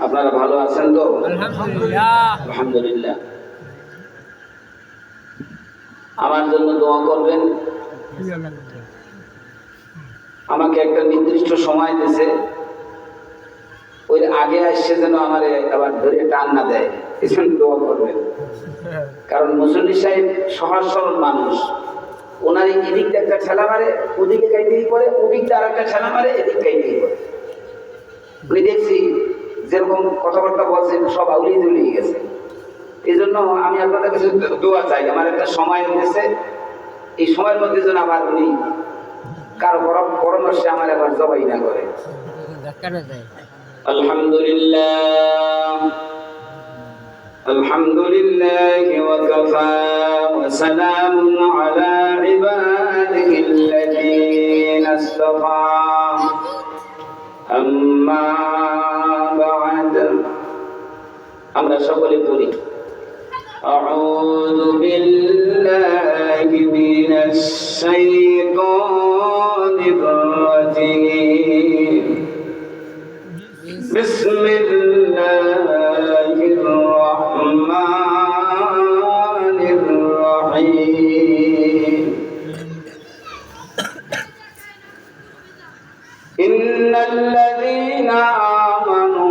আপনারা ভালো আছেন তো? আলহামদুলিল্লাহ। আমার জন্য দোয়া করবেন। আমাকে একটা নির্দিষ্ট সময় দিয়েছে, ওই আগে আসছে যেন আমার আবার ধরে টান না দেয়, এই জন্য দোয়া করবেন। কারণ মুসল্লি সাহেব সহজ সরল মানুষ, ওনার এদিকটা একটা ঠেলা মারে, ওদিকে গাইতেই পড়ে, ওদিকটা আর একটা ঠেলা মারে, এদিক গাইতেই পড়ে। উনি দেখছি যেরকম কথাবার্তা বলছেন সব আউলিয়ে দুলিয়ে গেছে। এই জন্য আমি আপনাদের কাছে দোয়া চাই, আমার একটা সময় দিয়েছে, এই সময়ের মধ্যে যেন আবার উনি কারো পরামর্শে আমার আবার জবাই না করে। আলহামদুলিল্লাহ আলহামদুলিল্লাহ ওয়া কাফা ওয়া সালামুন আলা ইবাদিহিল্লাযীনা ইসতাফা আম্মা বা'দ। আমরা সকলে পড়ি আউযু বিল্লাহি মিনাশ শাইতানির রাজীম। বিসমিল্লাহির রাহমানির রাহিম। ইন্নাল্লাযীনা আমানু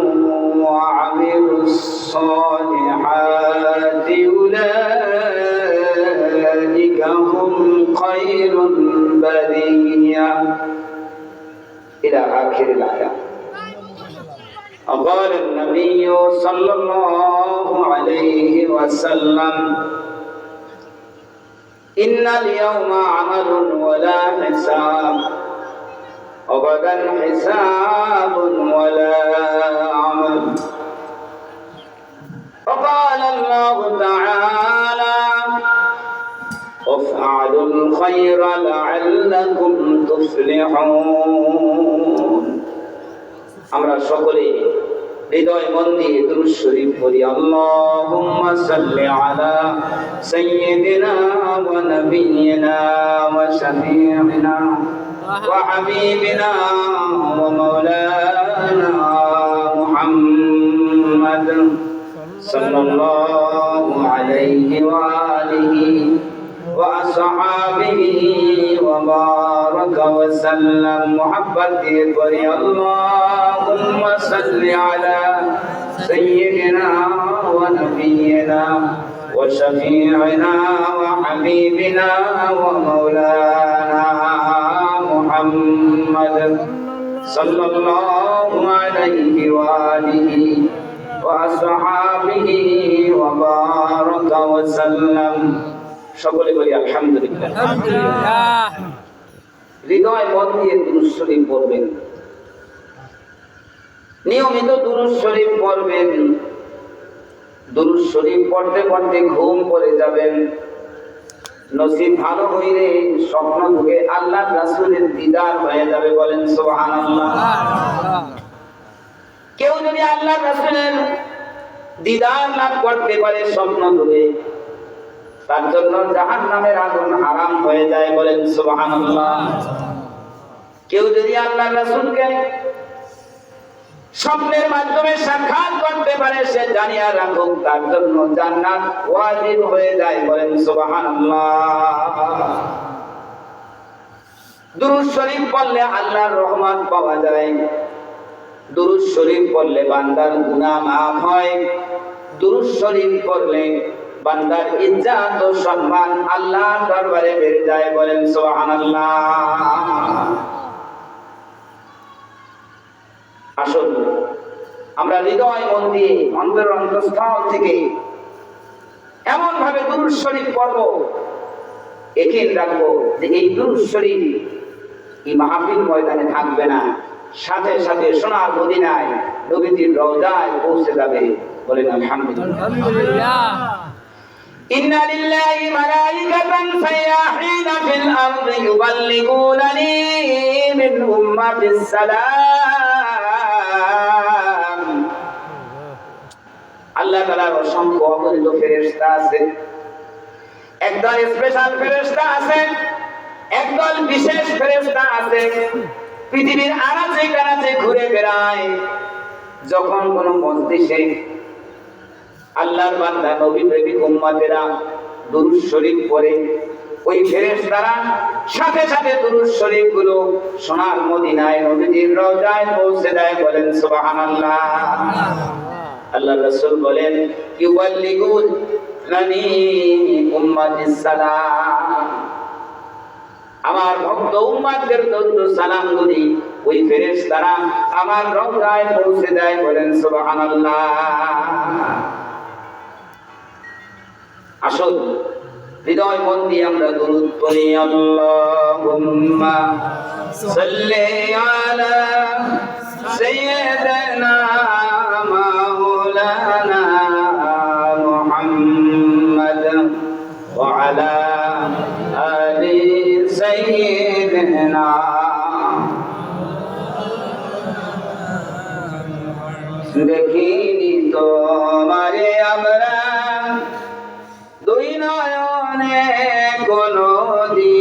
ওয়া আমিলুস সালিহাতি উলাইকা হুম খায়রুল বারিয়া ইলা আখিরিল আয়াত। قال النبي صلى الله عليه وسلم إن اليوم عمل ولا حساب وغدا حساب ولا عمل. وقال الله تعالى وافعلوا الخير لعلكم تفلحون. আমরা সকলে হৃদয় মন দিয়ে দুরূদ শরীফ পড়ি। আল্লাহুম্মা সাল্লি আলা সাইয়্যিদিনা ওয়া নাবিয়্যিনা ওয়া শাফী'িনা ওয়া হাবিবিনা ওয়া মাওলানা মুহাম্মাদ সাল্লাল্লাহু আলাইহি ওয়া আলিহি ওয়া আসহাবিহি ওয়া বারাকা ওয়া সাল্লাম। মুহাব্বত দিয়ে পড়ি আল্লাহুম্মা সাল্লি আলা সাইয়্যিদিনা ওয়া নাবিয়্যিনা ওয়া শাফী'িনা ওয়া হাবিবিনা ওয়া মাওলানা মুহাম্মাদ সাল্লাল্লাহু আলাইহি ওয়া আলিহি ওয়া আসহাবিহি ওয়া বারাকা ওয়া সাল্লাম। সকলে বলি আলহামদুলিল্লাহ। হৃদয় মন দিয়ে দুরূদ শরীফ পড়বেন, নিয়মিত দুরূদ শরীফ পড়বেন। দুরূদ শরীফ পড়তে পড়তে ঘুম পড়ে যাবেন। নসিব ভালো হইলে স্বপ্ন থেকে আল্লাহ রাসূলের দিদার হয়ে যাবে, বলেন সুবহানাল্লাহ। কেউ যদি আল্লাহ রাসূলের দিদার লাভ করতে পারে স্বপ্ন থেকে, তার জন্য জাহান্নামের আগুন হারাম হয়ে যায়, বলেন সুবহানাল্লাহ। কেউ যদি আল্লাহ রাসূলকে স্বপ্নের মাধ্যমে সাক্ষাৎ করতে পারে, সে জানিয়া রাখুক তার জন্য জান্নাত ওয়াজিব হয়ে যায়, বলেন সুবহানাল্লাহ। দুরূদ শরীফ পড়লে আল্লাহর রহমত পাওয়া যায়। দুরূদ শরীফ পড়লে বান্দার গুনাহ মাফ হয়। দুরূদ শরীফ পড়লে বান্দার ইজ্জত ও সম্মান আল্লাহর দরবারে বেড়ে যায়, বলেন সুবহানাল্লাহ। আসুন আমরা হৃদয় মন দিয়ে অন্তর অন্তঃস্থল থেকে এমন ভাবে দুরূদ শরীফ পড়ব, ইয়াকিন রাখবো যে এই দুরূদ শরীফ এই মাহফিল ময়দানে থাকবে না, সাথে সাথে সোনার মদিনায় নবীজির রওজায় পৌঁছে যাবে, বলেন আলহামদুলিল্লাহ। ইন্না লিল্লাহি মালাইকাতান সায়াহিনা ফিল আরদি ইউবাল্লিগুনানি মিন উম্মাতিস সালাম। আল্লাহ তাআলার অসংখ্য অগণিত ফেরেশতা আছে। একদল স্পেশাল ফেরেশতা আছে, একদল বিশেষ ফেরেশতা আছে পৃথিবীর আনাচে কানাচে ঘুরে বেড়ায়। যখন কোন মজলিসে আল্লাহর বান্দা নবী প্রেমিক উম্মতেরা দুরূদ শরীফ পড়ে, ওই ফেরেশতারা সাথে সাথে দুরূদ শরীফ গুলো সোনার মদিনায় নবীজির রওজায় পৌঁছে দেয়। বলেন সুবহানাল্লাহ। আল্লাহর রাসূল বলেন ইউবাল্লিগুন লানি উম্মাতিস সালাম, আমার ভক্ত উম্মতদের দরুদ সালাম গুলি ওই ফেরেশতারা আমার রওজায় পৌঁছে দেয়। বলেন সুবহানাল্লাহ। আসুন হৃদয় মন দিয়ে আমরা দুরূদ পড়ি। আল্লাহুম্মা সাল্লি আলা সাইয়্যিদিনা মাওলানা মুহাম্মদ ওয়া আলা আলি সাইয়্যিদিনা। দেখিনি তোমারে আমরা দুই নয়নে কোনদিন,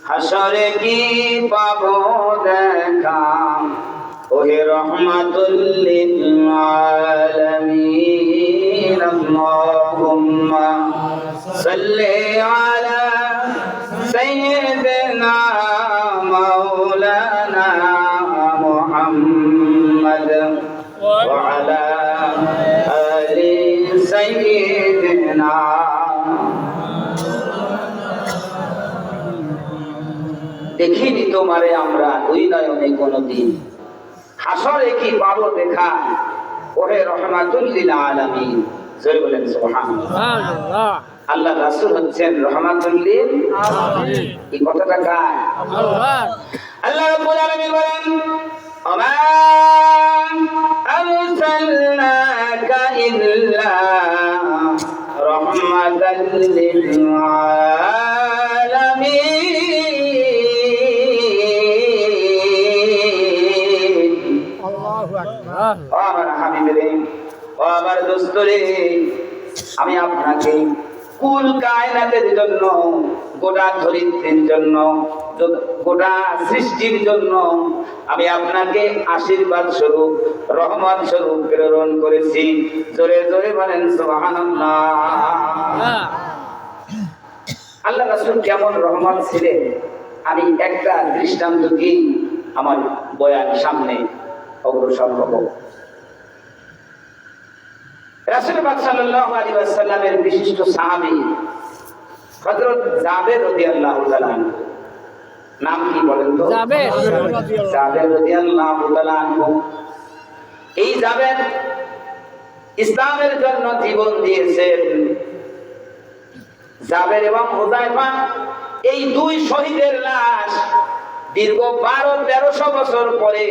হাসরে কি পাবো দেখা ওহে রহমাতুল লিল আলামিন। আল্লাহুম্মা সাল্লি আলা সাইয়্যিদিনা মাওলানা মুহাম্মদ ওয়া আলা আলি সাইয়্যিদিনা। দেখিনি তোমারে আমরা দুই নয়নে কোনদিন, হাসরে কি পাবো দেখা ওহে রহমাতুল লিল আলামিন। জোরে বলেন সুবহানাল্লাহ। আল্লাহ রাসূল হচ্ছেন রহমাতুল লিল আলামিন। এই কথাটা কার? আল্লাহ রাব্বুল আলামিন বলেন আমা আরসালনাকা ইল্লা রাহমাতাল লিল আলামিন। আল্লাহু আকবার। আমার হাবিবরে, ও আমার দোস্তরে, আমি আপনাকে কুল কায়নাতের জন্য, গোটা ধরিত্রীর জন্য, গোটা সৃষ্টির জন্য আমি আপনাকে আশীর্বাদ স্বরূপ, রহমত স্বরূপ প্রেরণ করেছি। জোরে জোরে বলেন সুবহানাল্লাহ। আল্লাহ রাসূল কেমন রহমত ছিলেন আমি একটা দৃষ্টান্ত দিয়ে আমার বয়ান সামনে অগ্রসর হব। রাসূল পাক সাল্লাল্লাহু আলাইহি ওয়াসাল্লামের বিশিষ্ট সাহাবী হযরত জাবের রাদিয়াল্লাহু তাআলা আনহু, নাম কি বলেন তো? জাবের রাদিয়াল্লাহু তাআলা আনহু। এই জাবের ইসলামের জন্য জীবন দিয়েছেন। জাবের এবং হুযায়ফা এই দুই শহীদের লাশ দীর্ঘ 1200-1300 বছর পরে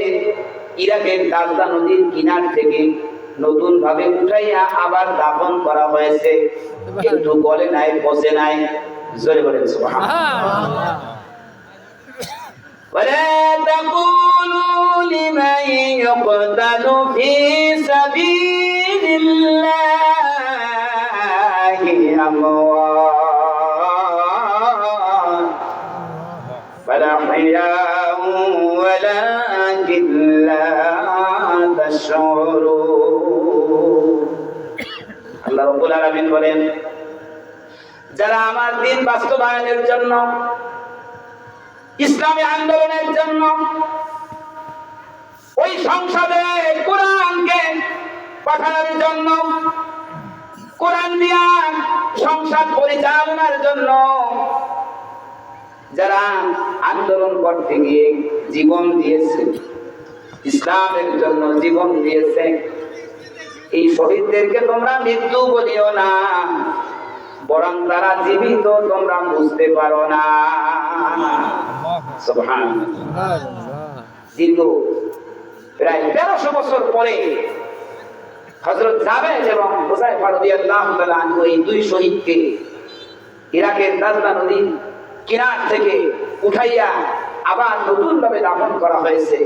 ইরাকের দাজলা নদীর কিনার থেকে নতুন ভাবে উঠাইয়া আবার দাফন করা হয়েছে। কিন্তু গলে নাই, পচে নাই। জোরে বলেন সুবহানাল্লাহ। ওয়ালা তাকুলু লিমান ইয়াকতালু ফি সাবিলিল্লাহি আমওয়াত বাল আহইয়াউ ওয়ালাকিন লা তাশউরুন। আল্লাহ রাব্বুল আলামিন বলেন, যারা আমার দ্বীন বাস্তবায়নের জন্য, ইসলামী আন্দোলনের জন্য ওই সংসদে কোরআনকে পাঠানোর জন্য, কোরআন দিয়া সংসদ পরিচালনার জন্য যারা আন্দোলন করতে গিয়ে জীবন দিয়েছে, ইসলামের জন্য জীবন দিয়েছে, এই শহীদদেরকে তোমরা মৃত্যু বলিও না, বরং তারা জীবিত তোমরা বুঝতে পারো না। সুবহানাল্লাহ। দীর্ঘ প্রায় 1300 বছর পরে হযরত জাবের এবং হুযায়ফা রাদিয়াল্লাহু তাআলা আনহু এই দুই শহীদকে ইরাকের দাজলা নদীর কিনার থেকে উঠাইয়া আবার নতুন ভাবে দাফন করা হয়েছে।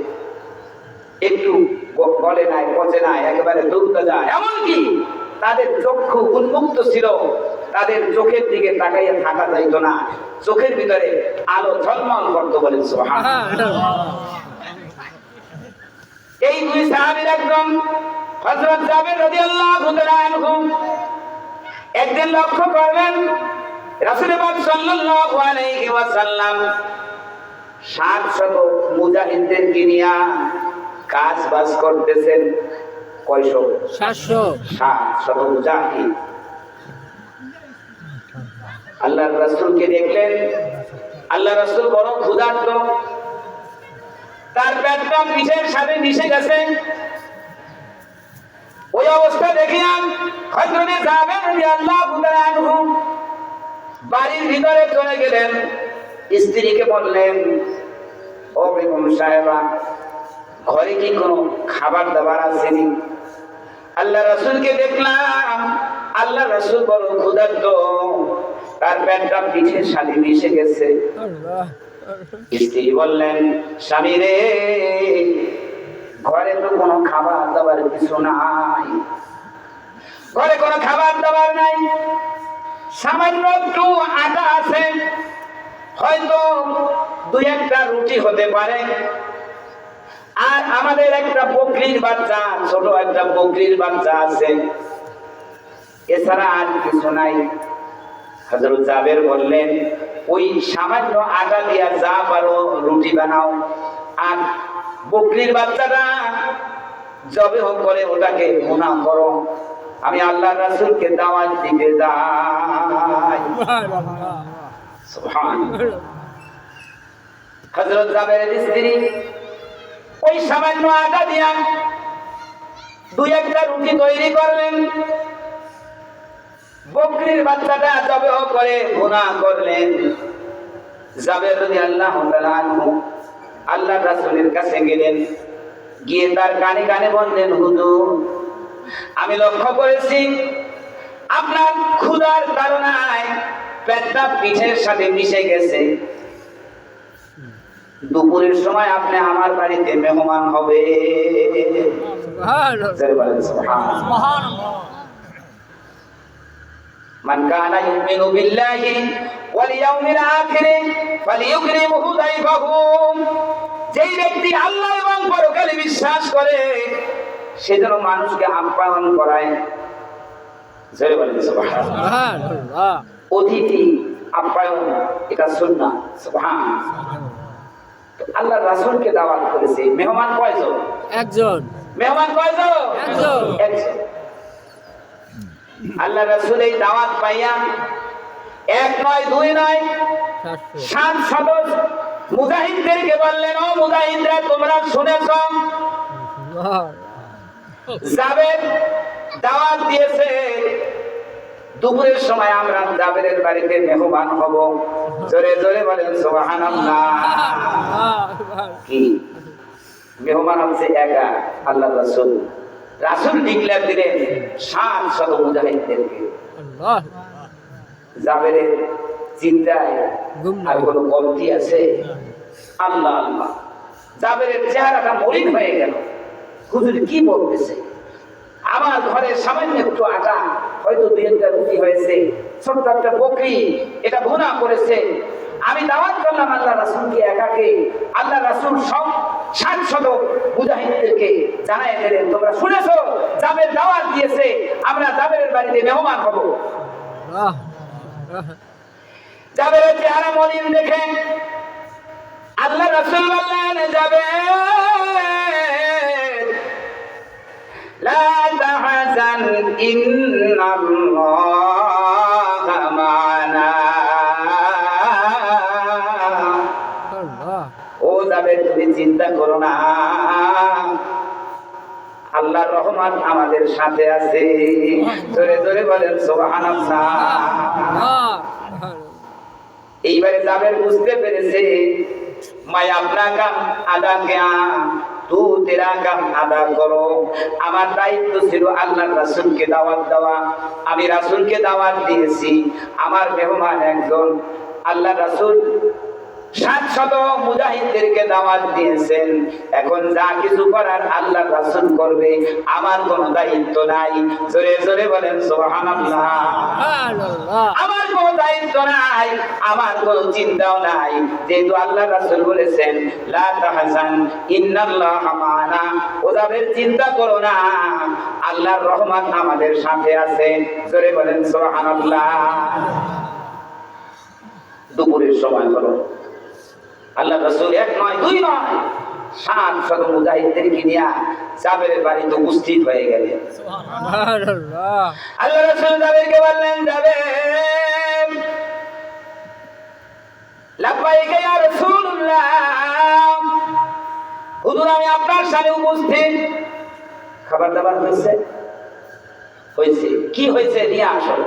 একটু গলে নাই, পচে নাই, একেবারে দৌড়তে যায়। এমনকি তাদের চক্ষু উন্মুক্ত ছিল, তাদের চোখের দিকে তাকাইয়া থাকা যাইত না, চোখের ভিতরে আলো ঝলমল করতো। বলেন সুবহানাল্লাহ। এই দুই সাহাবীর একজন হযরত জাবের রাদিয়াল্লাহু তাআলা আনহু একদিন লক্ষ্য করলেন রাসূল পাক সাল্লাল্লাহু আলাইহি ওয়াসাল্লাম 700 মুজাহিদদেরকে নিয়ে কাজ বাজ করতেছেন। কয়শো? 700 মুজাহিদ। আল্লাহর রাসূলকে দেখলেন, আল্লাহ রাসূল বড় ক্ষুধার্ত, তার পেটটা পিঠের সাথে মিশে গেছে। ওই অবস্থা দেখিয়া হযরত জাবের রাদিয়াল্লাহু তাআলা আনহু বাড়ির ভিতরে চলে গেলেন, স্ত্রীকে বললেন, ও বেগম সাহেবা, ঘরে কি কোনো খাবার দাবার আছে নি? আল্লাহ রাসূলকে দেখলাম, আল্লাহ রাসূল বড় ক্ষুধার্ত, তার পেটটা পিঠের সাথে মিশে গেছে। স্ত্রী বললেন, স্বামী রে, ঘরে তো কোনো খাবার দাবার কিছু নাই, ঘরে কোনো খাবার দাবার নাই, সামান্য একটু আটা আছে, হয়তো 2-1টা রুটি হতে পারে, আর আমাদের একটা বকরির বাচ্চা, ছোট একটা বকরির বাচ্চা আছে, এছাড়া আর কিছু নাই। হযরত জাবের বললেন, ওই সামান্য আটা দিয়া যা পারো রুটি বানাও, আর বকরির বাচ্চাটা জবেহ করে ওটাকে ভুনা করো, আমি আল্লাহর রাসূলকে দাওয়াত দিতে যাই। সুবহানাল্লাহ। হযরত জাবেরের স্ত্রী ওই সামান্য আটা দিয়া 2-1টা রুটি তৈরি করলেন, বকরির বাচ্চাটা জবেহ করে ভুনা করলেন। জাবের রাদিয়াল্লাহু তাআলা আনহু আল্লাহর রাসূলের কাছে গেলেন, গিয়ে তার কানে কানে বললেন, হুজুর, আমি লক্ষ্য করেছি আপনার ক্ষুধার কারণে পেটটা পিঠের সাথে মিশে গেছে, দুপুরের সময় আপনি আমার বাড়িতে মেহমান হবে। সুবহানাল্লাহ। মান কানা ইউমিনু বিল্লাহি ওয়াল ইয়াউমিল আখির ফালিয়ুকরিমহু দাইফাহু। যেই ব্যক্তি আল্লাহ এবং পরকালে বিশ্বাস করে সে যেন মানুষকে আপ্যায়ন করায়। জোরে বলেন সুবহানাল্লাহ। অতিথি আপ্যায়ন এটা সুন্নাহ। সুবহানাল্লাহ। আল্লাহ রাসূলকে দাওয়াত করেছে, মেহমান কয়জন? একজন। মেহমান কয়জন? একজন। আল্লাহ রাসূল এই দাওয়াত পাইয়া 1 নয় 2 নয় 700 মুজাহিদদেরকে বললেন, ও মুজাহিদরা, তোমরা শুনেছো জাবের দাওয়াত দিয়েছে, দুপুরের সময় আমরা জাবেরের বাড়িতে মেহমান হব। জোরে জোরে বলেন সুবহানাল্লাহ। কি মেহমান হচ্ছে একা আল্লাহ রাসূল। রাসূল ডিক্লেয়ার দিলেন 700 মুজাহিদদেরকে। জাবেরের চিন্তায় আর কোনো কমতি আছে? আল্লাহ আল্লাহ। জাবেরের চেহারাটা মলিন হয়ে গেল। হুজুর কি বলতেছে? আমার ঘরে সামান্য একটু আটা, হয়তো 2-1টা রুটি হয়েছে, ছোট্ট একটা বকরি এটা ভুনা করেছে, আমি দাওয়াত করলাম আল্লাহ রাসূলকে একাকে। আল্লাহ রাসূল সব 700 মুজাহিদদেরকে জানায় দিলেন, তোমরা শুনেছো জাবের দাওয়াত দিয়েছে, আমরা জাবেরের বাড়িতে মেহমান হব। জাবেরের চেহারা মলিন দেখে আল্লাহ রাসূল বললেন, জাবের লা তাহজান ইন্নাল্লাহা মা'ানা। ও জাবের, তুমি চিন্তা করো না, আল্লাহর রহমত আমাদের সাথে আছে। জোরে জোরে বলেন সুবহানাল্লাহ। এইবারে জাবের বুঝতে পেরেছে, मैं अपना काम अदा किया, तू तेरा काम अदा करो। আমার দায়িত্ব ছিল আল্লাহর রাসূলকে দাওয়াত দেওয়া, আমি রাসূলকে দাওয়াত দিয়েছি। আমার মেহমান একজন, আল্লাহর রাসূল 700 শত মুজাহিদদেরকে দাওয়াত দিয়েছেন। এখন যা কিছু করার আল্লাহ রাসূল করবে, আমার কোনো দায়িত্ব নাই। জোরে জোরে বলেন সুবহানাল্লাহ। আমার কোনো দায়িত্ব নাই, আমার কোনো চিন্তাও নাই, যেহেতু আল্লাহ রাসূল বলেছেন লা তাহজান ইন্নাল্লাহা মা'ানা, ওদের চিন্তা করো না, আল্লাহর রহমত আমাদের সাথে আছে। জোরে বলেন সুবহানাল্লাহ। দুপুরের সময় হলো, আল্লাহ রাসূল এক নয় দুই নয় 700 মুজাহিদদেরকে নিয়ে জাবেরের বাড়িতে উপস্থিত হয়ে গেলেন। সুবহানাল্লাহ। আল্লাহ রাসূল জাবেরকে বললেন, জাবের, লাব্বাইক ইয়া রাসূলুল্লাহ, হুজুর আমি আপনার সামনে উপস্থিত। খাবার দাবার হয়েছে? হয়েছে। কি হয়েছে নিয়ে আসো।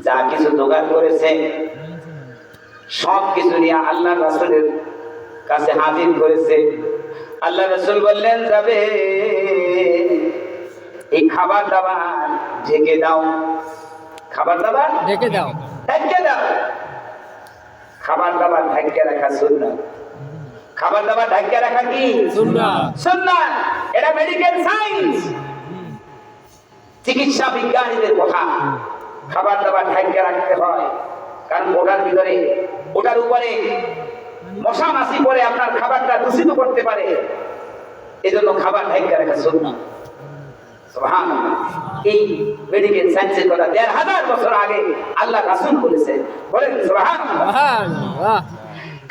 যা কিছু জোগাড় করেছে সব কিছু নিয়ে আল্লাহ রাসূলের কাছে হাজির করেছে। আল্লাহ রাসূল বললেন, যাবে এই খাবার দাবার ঢেকে দাও। খাবার দাবার ঢেকে দাও, ঢেকে দাও। খাবার দাবার ঢেকে রাখা সুন্নাত। খাবার দাবার ঢেকে রাখা কি সুন্নাত? সুন্নাত। এটা মেডিকেল সায়েন্স, চিকিৎসা বিজ্ঞানীদের কথা। খাবার দাবার ঢেকে রাখতে হয়, কারণ ওটার ভিতরে ওটার উপরে মশা মাছি পড়ে আপনার খাবারটা দূষিত করতে পারে। এজন্য খাবার ঢেকে রাখা সুন্নাত। সুবহানাল্লাহ। এই মেডিকেল সায়েন্সের কথা ১৫০০ বছর আগে আল্লাহ রাসূল বলেছেন। বলেন সুবহানাল্লাহ।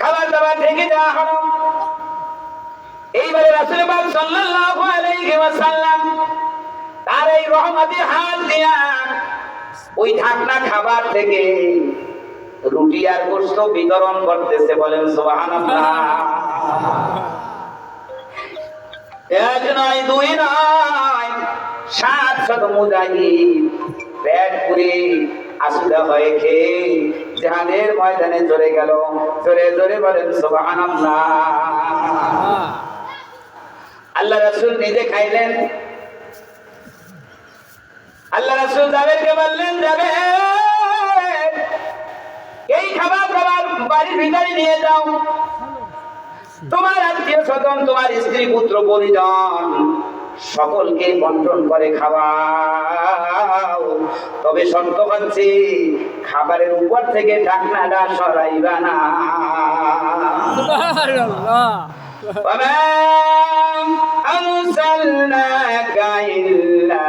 খাবার দাবার ঢেকে দেওয়া হলো। এইবারে রাসূল পাক সাল্লাল্লাহু আলাইহি ওয়াসাল্লাম তার এই রহমতের হাত দিয়া ওই ঢাকনা খাবার থেকে রুটি আর গোশত বিতরণ করতেছে। বলেন সুবহানাল্লাহ। এক নয় দুই নয় 700 মুজাহিদ পেট পুরে আসুদা হয়ে খেয়ে জিহাদের ময়দানে চলে গেল। জোরে জোরে বলেন সুবহানাল্লাহ। আল্লাহ রাসূল নিজে খাইলেন। আল্লাহ রাসূল জাবেরকে বললেন, যাবে এই খাবার দাবার বাড়ির ভিতরে নিয়ে যাও। তোমার আত্মীয় স্বজন, তোমার স্ত্রী, পুত্র পরিজন সকলকে বন্টন করে খাওয়াও। তবে শর্ত হচ্ছে খাবারের উপর থেকে ঢাকনাটা সরাইবা না। সুবহানাল্লাহ। ওয়া আরসালনাকা ইল্লা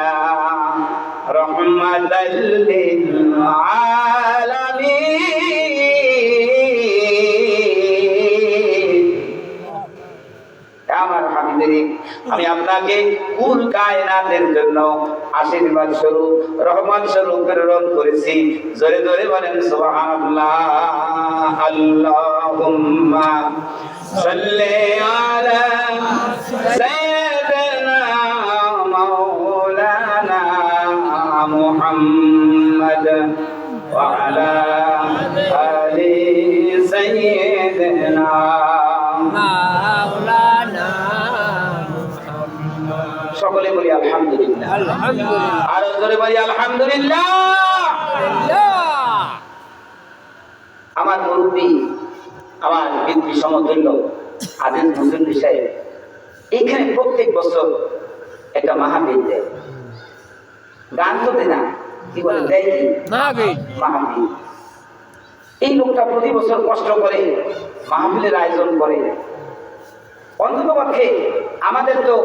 রাহমাতাল লিল আলামিন। আমার হাবিবের, আমি আপনাকে কুল কায়নাতের জন্য আশীর্বাদ স্বরূপ, রহমত স্বরূপ প্রেরণ করেছি। জোরে জোরে বলেন সুবহানাল্লাহ। আল্লাহুম্মা সাল্লি আলা সাইয়্যিদিনা মাওলানা মুহাম্মদ ওয়া আলা আলি সাইয়্যিদিনা মাওলানা। সকলে বলি আলহামদুলিল্লাহ। আলহামদুলিল্লাহ। আর জোরে বলি আলহামদুলিল্লাহ। আমার মুরব্বী, আমার পিতৃ সমতুল্য আজিজ মুসলিম সাহেব এইখানে প্রত্যেক বছর একটা মাহফিল দেয়। গান তো দেয় না, কি বলে দেয় কি মাহফিল। এই লোকটা প্রতি বছর কষ্ট করে মাহফিলের আয়োজন করে। অন্ততপক্ষে আমাদের তো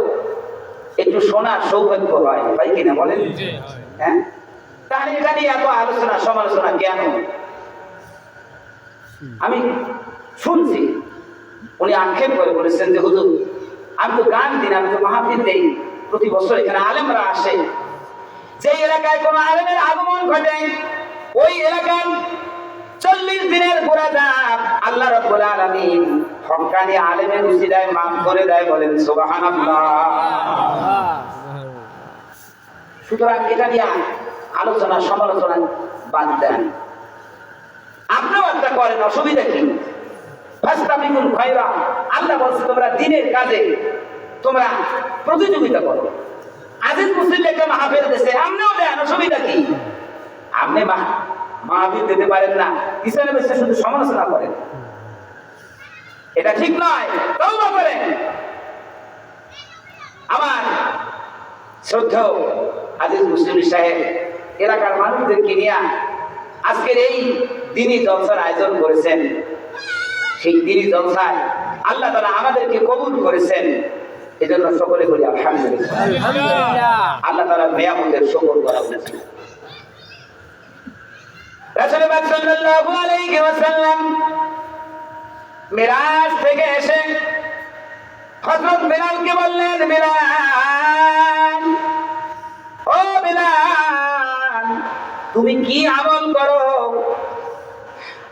একটু শোনার সৌভাগ্য হয়, ভাই কিনা বলেন? হ্যাঁ, তাহলে এটা নিয়ে এত আলোচনা সমালোচনা কেন? আমি শুনছি উনি আক্ষেপ করে বলেছেন যে হুজুর আমি তো গান দিন, আমি তো মাহফিল দেই, প্রতি বছর এখানে আলেমরা আসে। যে এলাকায় কোন আলেমের আগমন ঘটে ওই এলাকার 40 দিনের গোরাজাব আল্লাহ রাব্বুল আলামিন হক্কানি আলেমের উসিলায় মাফ করে দেয়। বলেন সুবহানাল্লাহ। সুতরাং এটা নিয়ে আলোচনা সমালোচনা বাদ দেন। আপনিও একটা করেন, অসুবিধা কি? ফাস্তাবিকুল খায়রাত, আল্লাহ বলছে তোমরা দ্বীনের কাজে তোমরা প্রতিযোগিতা করো। আজিজ মুসলিম একটা মাহফিল দেশে আপনিও দেন, অসুবিধা কি? আপনি মাহফিল দিতে পারেন না, পিছনে বসে শুধু সমালোচনা করেন, এটা ঠিক নয়। তওবা করেন। আমার শ্রদ্ধেয় আজিজ মুসলিম সাহেব এলাকার মানুষদেরকে নিয়ে আজকের এই দিনী জলসার আয়োজন করেছেন। সেই দিনী জলসায় আল্লাহ তাআলা আমাদেরকে কবুল করেছেন, এজন্য সকলে বলি আলহামদুলিল্লাহ। আল্লাহ তাআলার নিয়ামতের শুকর করা উচিত। রাসূল পাক সাল্লাল্লাহু আলাইহি ওয়াসাল্লাম মিরাজ থেকে এসে হযরত বিলালকে বললেন, বিলাল, ও বিলাল, তুমি কি আমল করো?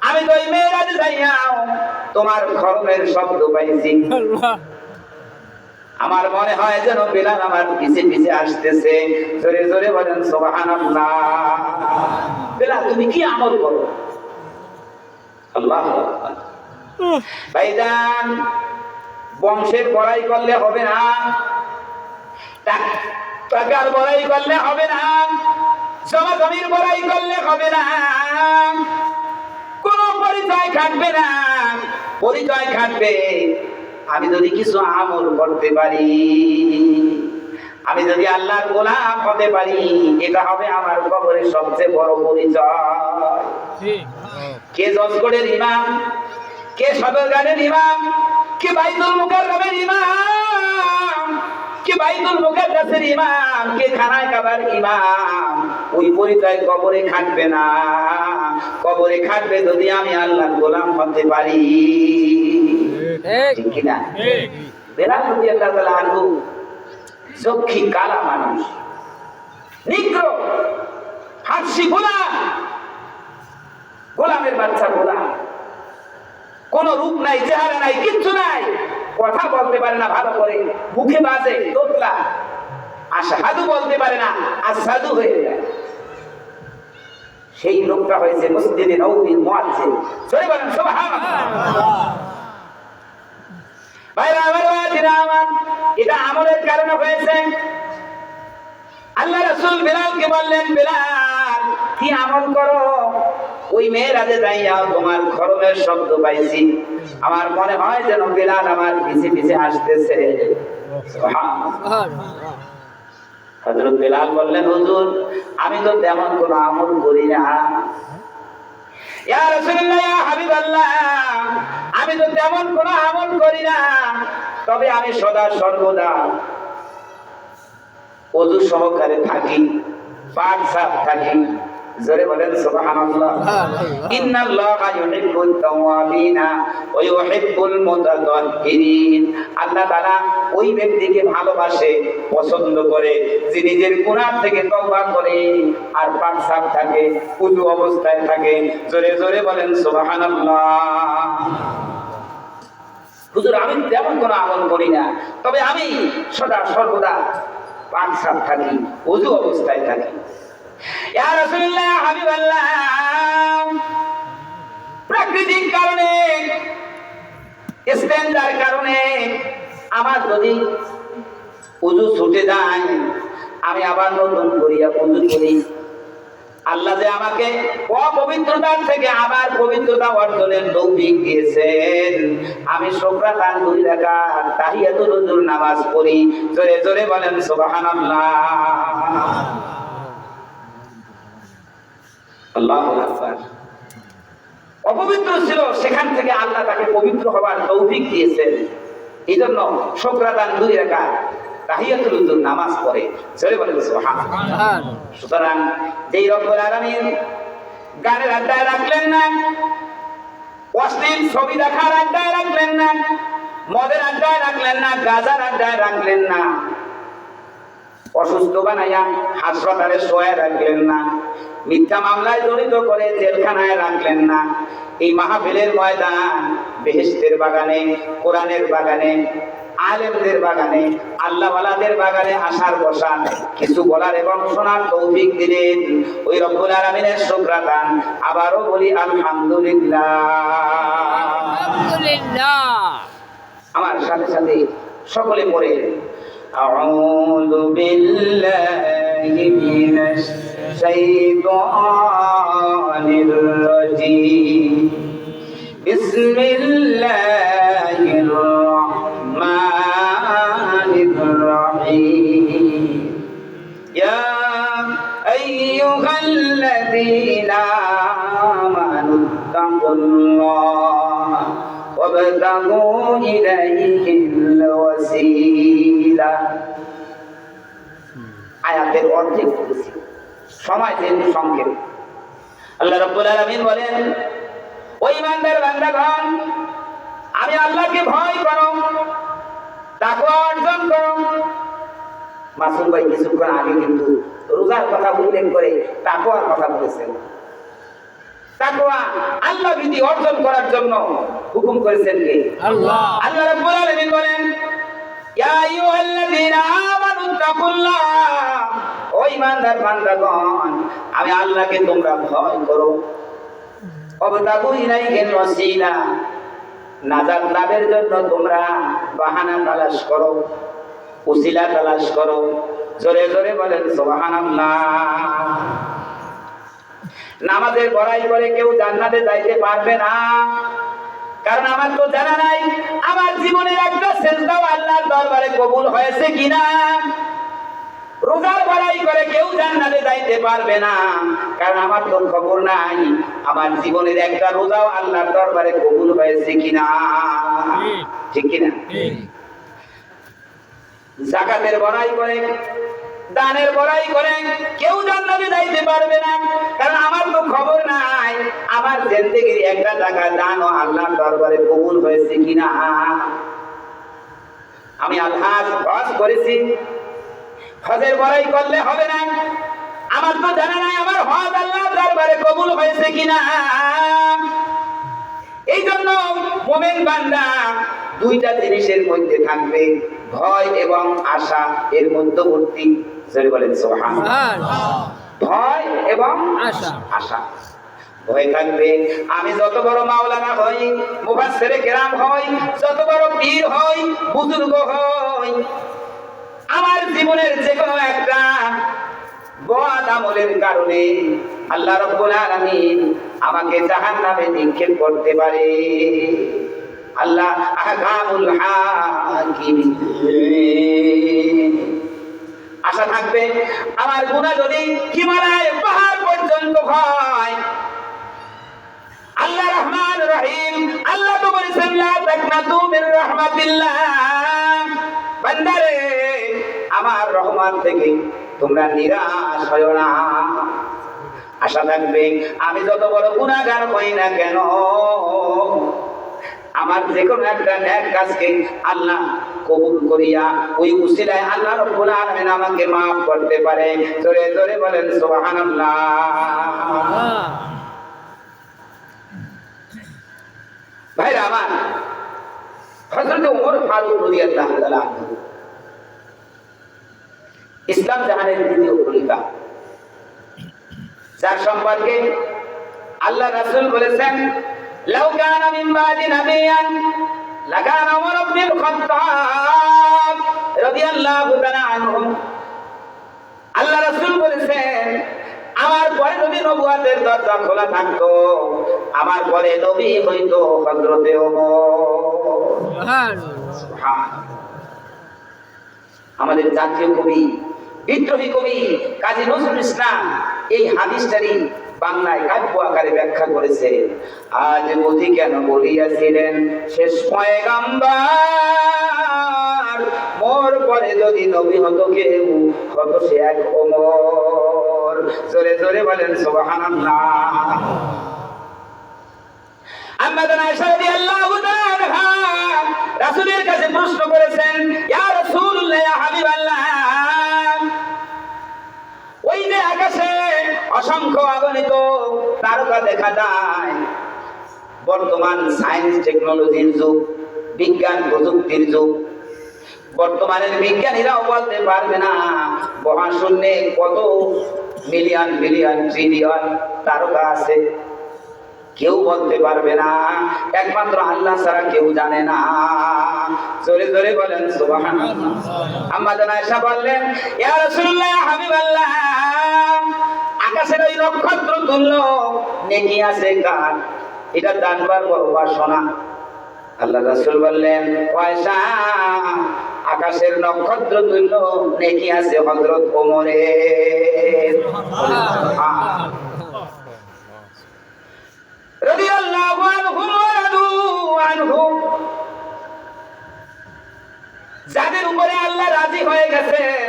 আমি তো মেরাজে যাইয়াও তোমার খরমের শব্দ পাইছি। আমার মনে হয় যেন বিলাল আমার পিছে পিছে আসতেছে। জোরে জোরে বলেন সুবহানাল্লাহ। বিলাল, তুমি কি আমল করো? আল্লাহু আকবার। ভাইজান, বংশের বড়াই করলে হবে না, টাকার বড়াই করলে হবে না, জমির বড়াই করলে হবে না, কোন পরিচয় খাটবে না। পরিচয় খাটবে আমি যদি কিছু আমল করতে পারি, আমি যদি আল্লাহর গোলাম হতে পারি, এটা হবে আমার কবরের সবচেয়ে বড় পরিচয়। কে জজগড়ের ইমাম, কে সদরঘাটের ইমাম, কে বাইতুল মুকাররমের ইমাম, কে বাইতুল মুকাদ্দাসের ইমাম, কে খানায় কাবার ইমাম, ওই পরিচয় কবরে খাটবে না। কবরে খাটবে যদি আমি আল্লাহর গোলাম হতে পারি। ঠিক কিনা? বেলাল রাদিয়াল্লাহু তাআলা আনহু চক্ষি কালা মানুষ, নিগ্র, হাসি গোলাম, গোলামের বাচ্চা গোলাম, কোন রূপ নাই, চেহারা নাই, কিচ্ছু নাই, কথা বলতে পারে না ভালো করে, মুখে বাজে তোতলা, আশহাদু বলতে পারে না, আশহাদু হয়ে যায়। সেই লোকটা হয়েছে মসজিদে নববীর মুয়াজ্জিন। সরে বলেন সুবহানাল্লাহ। ভাইরা আমার, ওয়াজিরা আমার, এটা আমলের কারণে হয়েছে। আল্লাহ রাসূল বিলালকে বললেন, বিলাল, কি আমল করো? ওই মেরাজে যাইয়া তোমার খরমের শব্দ পাইছি। আমার মনে হয় যেন বিলাল আমার পিছে পিছে আসতেছে। সুবহানাল্লাহ। হযরত বিলাল বললেন, হুজুর, আমি তো তেমন কোনো আমল করি না। ইয়া রাসূলুল্লাহ, ইয়া হাবিবাল্লাহ, আমি তো তেমন কোনো আমল করি না, তবে আমি সদা সর্বদা ওযু সহকারে থাকি, পাক সাফ থাকি। জোরে বলেন সুবহানাল্লাহ। ইন্নাল্লাহা ইউহিব্বুত তাওয়াবিনা ওয়া ইউহিব্বুল মুতাতাহহিরিন। আল্লাহ তাআলা ওই ব্যক্তিকে ভালোবাসে, পছন্দ করে, যে নিজের গুনাহ থেকে তওবা করে আর পাক সাফ থাকে, ওযু অবস্থায় থাকে। জোরে জোরে বলেন সুবহানাল্লাহ। হুজুর, আমি তেমন কোনো আমল করি না, তবে আমি সদা সর্বদা পাক সাফ থাকি, ওযু অবস্থায় থাকি। ইয়া রাসূলুল্লাহ, ইয়া হাবিবাল্লাহ, প্রাকৃতিক কারণে, স্ট্যান্ডার্ড কারণে আমার যদি ওযু ছুটে যায়, আমি আবার নতুন করিয়া ওযু করি। আল্লাহ যে আমাকে অপবিত্রতার থেকে আবার পবিত্রতা অর্জনের তৌফিক দিয়েছেন, আমি শুকরান 2 রাকাত তাহিয়াতুল ওযুর নামাজ পড়ি। জোরে জোরে বলেন সুবহানাল্লাহ। আল্লাহু আকবার। অপবিত্র ছিল, সেখান থেকে আল্লাহ তাকে পবিত্র হবার তৌফিক দিয়েছেন। এইজন্য শুকরান 2 রাকাত তাহিয়াতুল ওযুর নামাজ পড়ে। জোরে বলেন সুবহানাল্লাহ। সুতরাং যেই রব্বুল আলামিন গানের আড্ডায় রাখলেন না, অশ্লীল ছবি দেখার আড্ডায় রাখলেন না, মদের আড্ডায় রাখলেন না, গাঁজার আড্ডায় রাখলেন না, অসুস্থ বানাইয়া হাসপাতালে শোয়ায় রাখলেন না, মিথ্যা মামলায় জড়িত করে জেলখানায় রাখলেন না। এই মাহফিলের ময়দান বেহেশতের বাগানে, কোরআনের বাগানে, আলেমদের বাগানে, আল্লাহওয়ালাদের বাগানে আসার বসান, কিছু বলার এবং শোনার তৌফিক দিলেন ওই রব্বুল আলামিনের শুকরান। আবারও বলি আলহামদুলিল্লাহ। আলহামদুলিল্লাহ। আমার সাথে সাথে সকলে পড়ে আউযু বিল্লাহি মিনাশ শাইতানির রাজীম বিসমিল্লাহির রাহমানির রাহিম ইয়া আইয়ুহাল্লাযীনা আমানুত্তাকুল্লাহ ওয়াবতাগু ইলাইহিল ওয়াসিলা। আয়াতের অর্ধেক বলেছি, সময় যেহেতু সংক্ষেপ। আল্লাহ রাব্বুল আলামিন বলেন, ও ঈমানদার বান্দাগণ, আমি আল্লাহকে ভয় করো, তাকওয়া অর্জন করো। মাসুম ভাই কিছুক্ষণ আগে কিন্তু রোজার কথা উল্লেখ করে তাকওয়ার কথা বলেছেন। তাকওয়া আল্লাহ ভীতি অর্জন করার জন্য হুকুম করেছেন কে? আল্লাহ। আল্লাহ রাব্বুল আলামিন বলেন, ইয়া আইয়ুহাল্লাযীনা আমানুত্তাকুল্লাহ, ও ঈমানদার বান্দাগণ, আমি আল্লাহকে তোমরা ভয় করো। ওয়াবতাগু ইলাইহিল ওয়াসিলা, নাজাত লাভের জন্য তোমরা বাহানা তালাশ করো, উসিলা তালাশ করো। জোরে জোরে বলেন সুবহানাল্লাহ। নামাজের বড়াই করে কেউ জান্নাতে যাইতে পারবে না, কারণ আমার তো জানা নাই আমার জীবনের একটা সেজদাও আল্লাহর দরবারে কবুল হয়েছে কিনা। রোজার বড়াই করে কেউ জান্নাতে যাইতে পারবে না, কারণ আমার তো খবর নাই আমার জীবনের একটা রোজাও আল্লাহর দরবারে কবুল হয়েছে কিনা। ঠিক কিনা? যাকাতের বড়াই করে, দানের বড়াই করে কেউ জান্নাতে যাইতে পারবে না, কারণ আমার তো খবর নাই আমার জিন্দেগির একটা টাকা দানও আল্লাহর দরবারে কবুল হয়েছে কিনা। আমি আল্লাহর হজ করেছি, হজের বড়াই করলে হবে না, আমার তো জানা নাই আমার হজ আল্লাহর দরবারে কবুল হয়েছে কিনা। এই জন্য মুমিন বান্দা দুইটা জিনিসের মধ্যে থাকবে, ভয় এবং আশা, এর মধ্যবর্তী। জোরে বলেন সুবহানাল্লাহ। ভয় এবং আশা। ভয় থাকবে, আমি যত বড় মাওলানা হই, মুফাসসিরে কেরাম হই, যত বড় পীর হই, বুজুর্গ হই, আমার জীবনের যে কোনো একটা বদ আমলের কারণে আল্লাহ রাব্বুল আলামিন আমাকে জাহান্নামে নিক্ষেপ করতে পারে। আল্লাহ আহকামুল হাকিম। আশা থাকবে আমার গুনাহ যদি হিমালয় পাহাড় পর্যন্ত হয়, আল্লাহ রহমান রহিম, আল্লাহ তো বলেছেন লা তাকনাতু মির রাহমাতিল্লাহ, বান্দারে আমার রহমান থেকে তোমরা নিরাশ হয়ো না। আশা থাকবে আমি যত বড় গুনাহগার হই না কেন, আমার যে কোনো একটা নেক কাজকে আল্লাহ কবুল করিয়া ওই উসিলায় আল্লাহ রাব্বুল আলামিন আমাকে maaf করতে পারে। জোরে জোরে বলেন সুবহানাল্লাহ। ভাইরা আমার, হযরত ওমর ফারুক রাদিয়াল্লাহু তাআলা ইসলাম জাহানের দ্বিতীয় খলিফা, যার সম্পর্কে আল্লাহ রাসূল বলেছেন, লাউ কানা মিন বাদি নাবিয়ান লাকানা ওমর ইবনুল খাত্তাব রাদিয়াল্লাহু তাআলা আনহু। আল্লাহ রাসূল বলেছেন, আমার পরে যদি নবুয়তের দরজা খোলা থাকতো, আমার পরে নবী হইতো হযরতে ওমর। সুবহানাল্লাহ। আমাদের জাতীয় কবি, বিদ্রোহী কবি কাজী নজরুল ইসলাম এই হাদিসটারই বাংলায় কাব্য আকারে ব্যাখ্যা করেছে। আজ বুঝি কেন বলিয়াছিলেন শেষ পয়গাম্বার, মোর পরে যদি নবী হতো কেউ হতো সে এক ওমর। জোরে জোরে বলেন সুবহানাল্লাহ। আম্মা জান আয়েশা রাদিয়াল্লাহু তাআলা রাসূলের কাছে প্রশ্ন করেছেন, ইয়া রাসূলুল্লাহ, ইয়া হাবিবাল্লাহ, ওই যে আকাশে অসংখ্য অগণিত তারকা দেখা যায়, বর্তমান সায়েন্স টেকনোলজির যুগ, বিজ্ঞান প্রযুক্তির যুগ, বর্তমানের বিজ্ঞানীরাও বলতে পারবে না মহাশূন্যে কত মিলিয়ন বিলিয়ন ট্রিলিয়ন তারকা আছে, কেউ বলতে পারবে না, একমাত্র আল্লাহ ছাড়া কেউ জানে না। জোরে জোরে বলেন সুবহানাল্লাহ। আম্মা জান আয়েশা বললেন, ইয়া রাসূলুল্লাহ, ইয়া হাবিবাল্লাহ, আকাশের ওই নক্ষত্র তুল্য নেকি আছে কার? এটা জানবার বড় বাসনা। আল্লাহ রাসূল বললেন, পয়সা আকাশের নক্ষত্র তুল্য নেকি আছে হযরত ওমরের রাদিয়াল্লাহু আনহু ওয়া রাদু আনহু। যাদের উপরে আল্লাহ রাজি হয়ে গেছেন,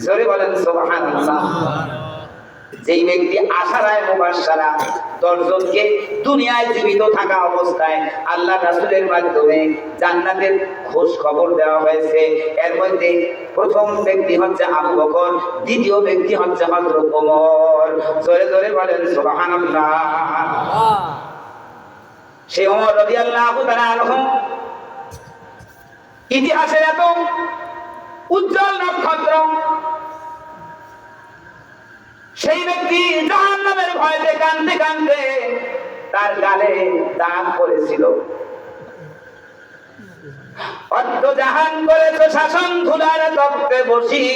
জোরে বলেন সুবহানাল্লাহ। যেই ব্যক্তি আশারায় মুবাশশারা 10 জনকে দুনিয়ায় জীবিত থাকা অবস্থায় আল্লাহ রাসূলের মাধ্যমে জান্নাতের খোঁজ খবর দেওয়া হয়েছে, এর মধ্যে প্রথম ব্যক্তি হচ্ছে আবু বকর, দ্বিতীয় ব্যক্তি হচ্ছে হযরত ওমর। জোরে জোরে বলেন সুবহানাল্লাহ। সেই ওমর রাদিয়াল্লাহু তাআলা আনহু ইতিহাসের এত উজ্জ্বল নক্ষত্র, সেই ব্যক্তি জাহান্নামের ভয়তে কাঁদতে কাঁদতে তার গালে দাগ পড়েছিল। অর্ধ জাহান করেছ শাসন, ধুলার তপ্তে বসি,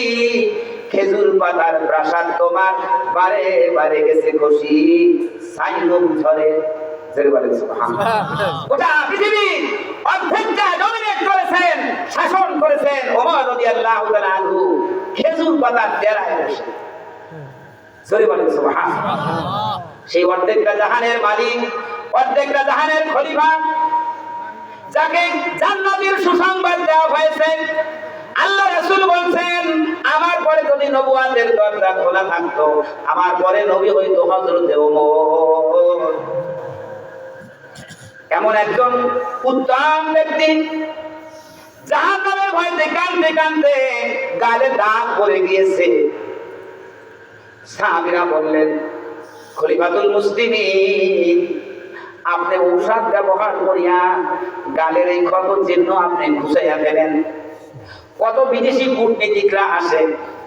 খেজুর পাতার প্রাসাদ তোমার বারে বারে গেছে খুশি, সাইনুম ঝরে। গোটা পৃথিবী অর্ধেকটা ডমিনেট করেছেন, শাসন করেছেন ওমর রাদিয়াল্লাহু তাআলা আনহু খেজুর পাতার ডেরায় বসে। সেই অর্ধেকটা জাহানের মালিক, অর্ধেকটা জাহানের খলিফা, যাকে জান্নাতের সুসংবাদ দেওয়া হয়েছে। আল্লাহ রাসূল বলছেন, আমার পরে যদি নবুয়তের দরজা খোলা থাকতো, আমার পরে নবী হইতো হযরত ওমর। এমন একজন উত্তম ব্যক্তি জাহান্নামের ভয়তে কাঁদতে কাঁদতে গালে দাগ পড়ে গিয়েছে। সাহাবীরা বললেন, খলিফাতুল মুসলিমিন, আপনি ঔষধ ব্যবহার করিয়া গালের এই ক্ষত চিহ্ন আপনি ঘুষাইয়া ফেলেন। কত বিদেশি কূটনীতিকরা আসে,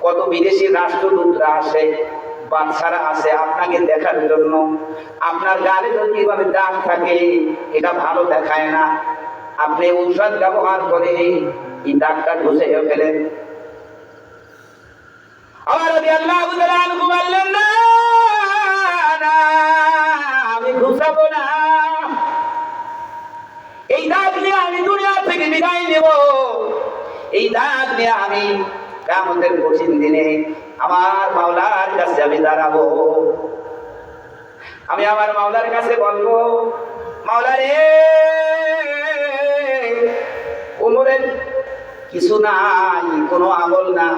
কত বিদেশি রাষ্ট্রদূতরা আসে, বাচ্চারা আসে আপনাকে দেখার জন্য। আপনার গালে যদি এভাবে দাগ থাকে, এটা ভালো দেখায় না। আপনি ঔষধ ব্যবহার করে এই দাগটা ঘুষাইয়া ফেলেন। আমি ঘুষাবো না, এই দাগ নিয়ে আমি দুনিয়া থেকে বিদায় নেব। এই দাগ নিয়ে আমি কিয়ামতের কঠিন দিনে আমার মাওলার কাছে আমি দাঁড়াবো। আমি আমার মাওলার কাছে বলবো, মাওলা রে, ওমরের কিছু নাই, কোনো আমল নাই,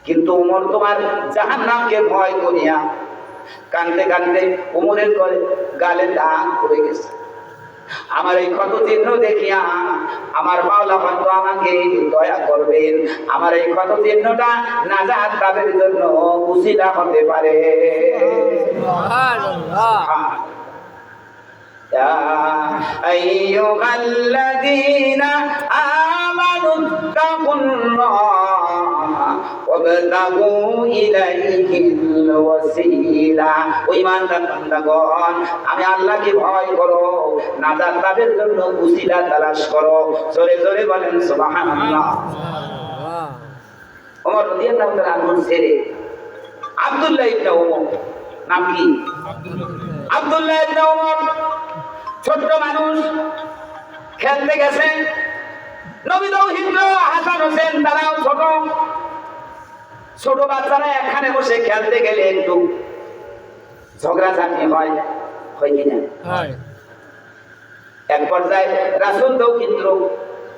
কিন্তু ওমর তোমার জাহান্নামকে ভয় করিয়া কাঁদতে কাঁদতে ওমরের গালে দাগ পড়ে গেছে। আমার এই ক্ষত চিহ্ন দেখিয়া আমার মাওলা হয়তো আমাকে দয়া করবেন, আমার এই ক্ষত চিহ্নটা নাজাত তাদের জন্য উসিলা হতে পারে। ইয়া আইয়ুহাল্লাযীনা আমানু তাকুল্লাহা ওয়াবতাগু ইলাইহিল ওয়াসিলা। ও ঈমানদার বান্দাগণ, আমি আল্লাহকে ভয় করো, নাজাত লাভের জন্য উসিলা তালাশ করো। জোরে জোরে বলেন সুবহানাল্লাহ। ওমর রাদিয়াল্লাহু তাআলা আনহুর ছেলে আব্দুল্লাহ ইবনে ওমর, নাম কি? আব্দুল্লাহ ইবনে ওমর ছোট্ট মানুষ, খেলতে গেছে। নবী দৌহিত্র হাসান হোসেন তারাও ছোট ছোট বাচ্চারা একখানে বসে খেলতে গেলে একটু ঝগড়াঝাটি হয়, হয় কিনা? এক পর্যায়ে রাসূল দৌহিত্র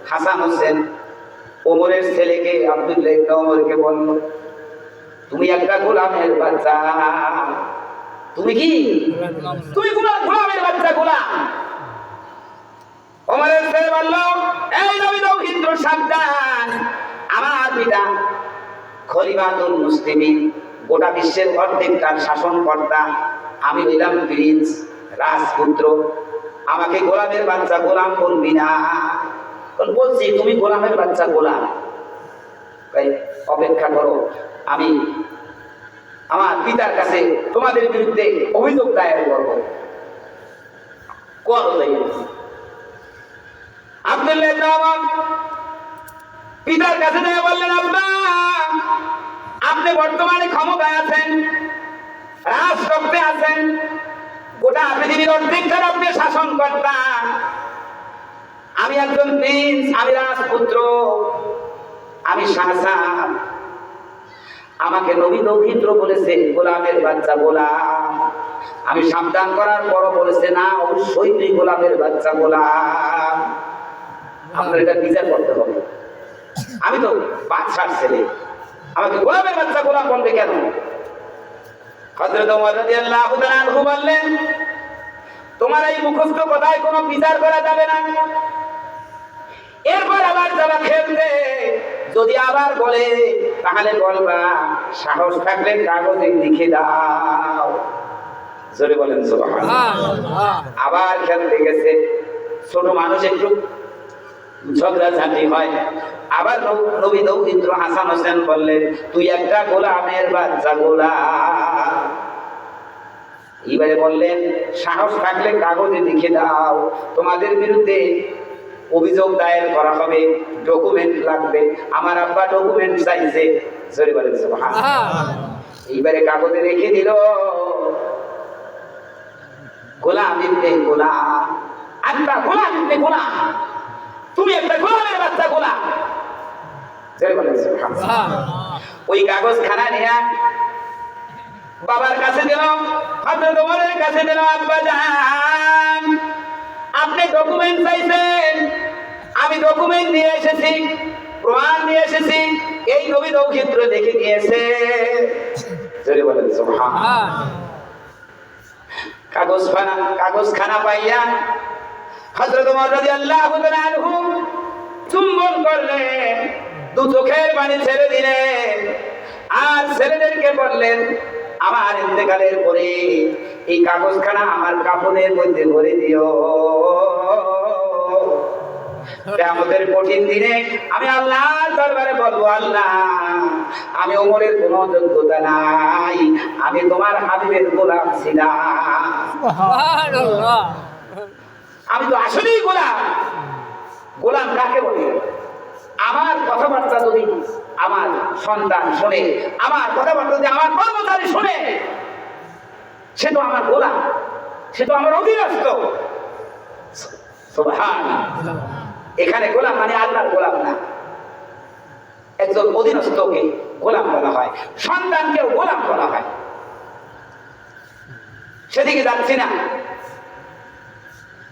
হাসান হোসেন ওমরের ছেলেকে আব্দুল্লাহ ইবনে ওমরকে বলল, তুমি একটা গোলামের বাচ্চা। তুমি কি? তুমি গোলামের বাচ্চা, গোলাম। ওমরের ছেলে বলল, এই নবী দৌহিত্র সাবধান, আমার পিতা খলিফাতুল মুসলিমিন, গোটা বিশ্বের অর্ধেকটার শাসনকর্তা, আমি হইলাম প্রিন্স, রাজপুত্র, আমাকে গোলামের বাচ্চা গোলাম বলবি না। বলছি তুমি গোলামের বাচ্চা গোলাম, অপেক্ষা করো, আমি আমার পিতার কাছে তোমাদের বিরুদ্ধে অভিযোগ দায়ের করবো। আব্দুল্লাহ ইবনে ওমর পিতার কাছে যায় বললেন, আব্বা আপনি বর্তমানে ক্ষমতায় আছেন, রাজতত্ত্বে আছেন, গোটা পৃথিবীর অর্ধেকটা আপনি শাসনকর্তা। আমি একজন প্রিন্স, আমি রাজপুত্র, আমি শাহজাহান। আমাকে নবী দৌহিত্র বলেছে গোলামের বাচ্চা গোলাম। আমি সাবধান করার পরও বলেছে না, অবশ্যই তুই গোলামের বাচ্চা গোলাম। আপনার এটা বিচার করতে হবে। আমি তো বাদশার ছেলে, আমাকে গোলামের বাচ্চা গোলাম বলবে কেন? হযরত ওমর রাদিয়াল্লাহু তাআলা আনহু বললেন, তোমার এই মুখস্থ কথায় কোনো বিচার করা যাবে না। এরপর আবার যারা খেলবে, যদি আবার বলে তাহলে বলবা সাহস থাকলে কাগজে লিখে দাও। জোরে বলেন সুবহানাল্লাহ। আবার খেলতে গেছে, ছোট মানুষ একটু ঝগড়াঝাটি হয়। আবার নবী দৌহিত্র হাসান হোসেন বললেন, তুই একটা গোলামের বাচ্চা গোলাম। এবারে বললেন সাহস থাকলে কাগজে লিখে দাও, তোমাদের বিরুদ্ধে অভিযোগ দায়ের করা হবে, ডকুমেন্ট লাগবে। আমার আব্বা ডকুমেন্ট চাইছে। জোরে বলেন সুবহানাল্লাহ। এইবারে কাগজে লিখে দিল গোলাম ইবনে গোলাম, একটা গোলাম ইবনে গোলাম, তুমি একটা গোলামের বাচ্চা গোলাম। জোরে বলেন সুবহানাল্লাহ। ওই কাগজ খানা নিয়ে বাবার কাছে দিল, হযরত ওমরের কাছে দিল। আব্বা জান, আপনি ডকুমেন্ট চাইছেন, আমি ডকুমেন্ট নিয়ে এসেছি, প্রমাণ নিয়ে এসেছি, এই নবী দৌহিত্র দেখে নিয়েছে। জোরে বলেন সুবহানাল্লাহ। কাগজ খানা পাইয়া হযরত ওমর রাদিয়াল্লাহু তাআলা আনহু চুম্বন করলেন, দু চোখের পানি ছেড়ে দিলেন, আর ছেলেদেরকে বললেন, আমার ইন্তেকালের পরে এই কাগজখানা আমার কাফনের মধ্যে ভরে দিও। কিয়ামতের কঠিন দিনে আমি আল্লাহর দরবারে বলবো, আল্লাহ আমি ওমরের কোনো যোগ্যতা নাই, আমি তোমার হাবিবের গোলাম ছিলাম। সুবহানাল্লাহ। আমি তো আসলেই গোলাম। গোলাম কাকে বলে? আমার কথাবার্তা যদি আমার সন্তান শুনে, আমার কথাবার্তা যদি আমার কর্মচারী শুনে, সে তো আমার গোলাম, সে তো আমার অধীনস্থ। সুবহানাল্লাহ। এখানে গোলাম মানে আল্লাহর গোলাম না, একজন অধীনস্থকে গোলাম বলা হয়, সন্তানকেও গোলাম বলা হয়। সেদিকে যাচ্ছি না।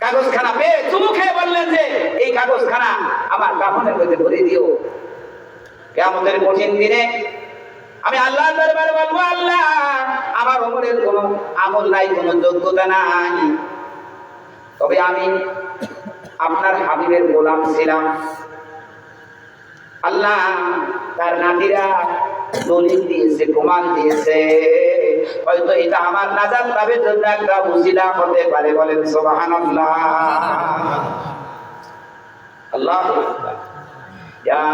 কাগজখানা পেয়ে চুমু খেয়ে বললেন যে এই কাগজখানা আমার কাফনের মধ্যে ভরে দিও। কিয়ামতের কঠিন দিনে আমি আল্লাহর দরবারে বলবো, আল্লাহ আমার ওমরের কোনো আমল নাই, কোনো যোগ্যতা নাই, তবে আমি আপনার হাবিবের গোলাম ছিলাম। আল্লাহ তার নাতিরা দলিল দিয়েছে, প্রমাণ দিয়েছে, হয়তো এটা আমার নাজাত লাভের জন্য একটা উসিলা হতে পারে। বলেন সুবহানাল্লাহ। আল্লাহু আকবার। ইয়া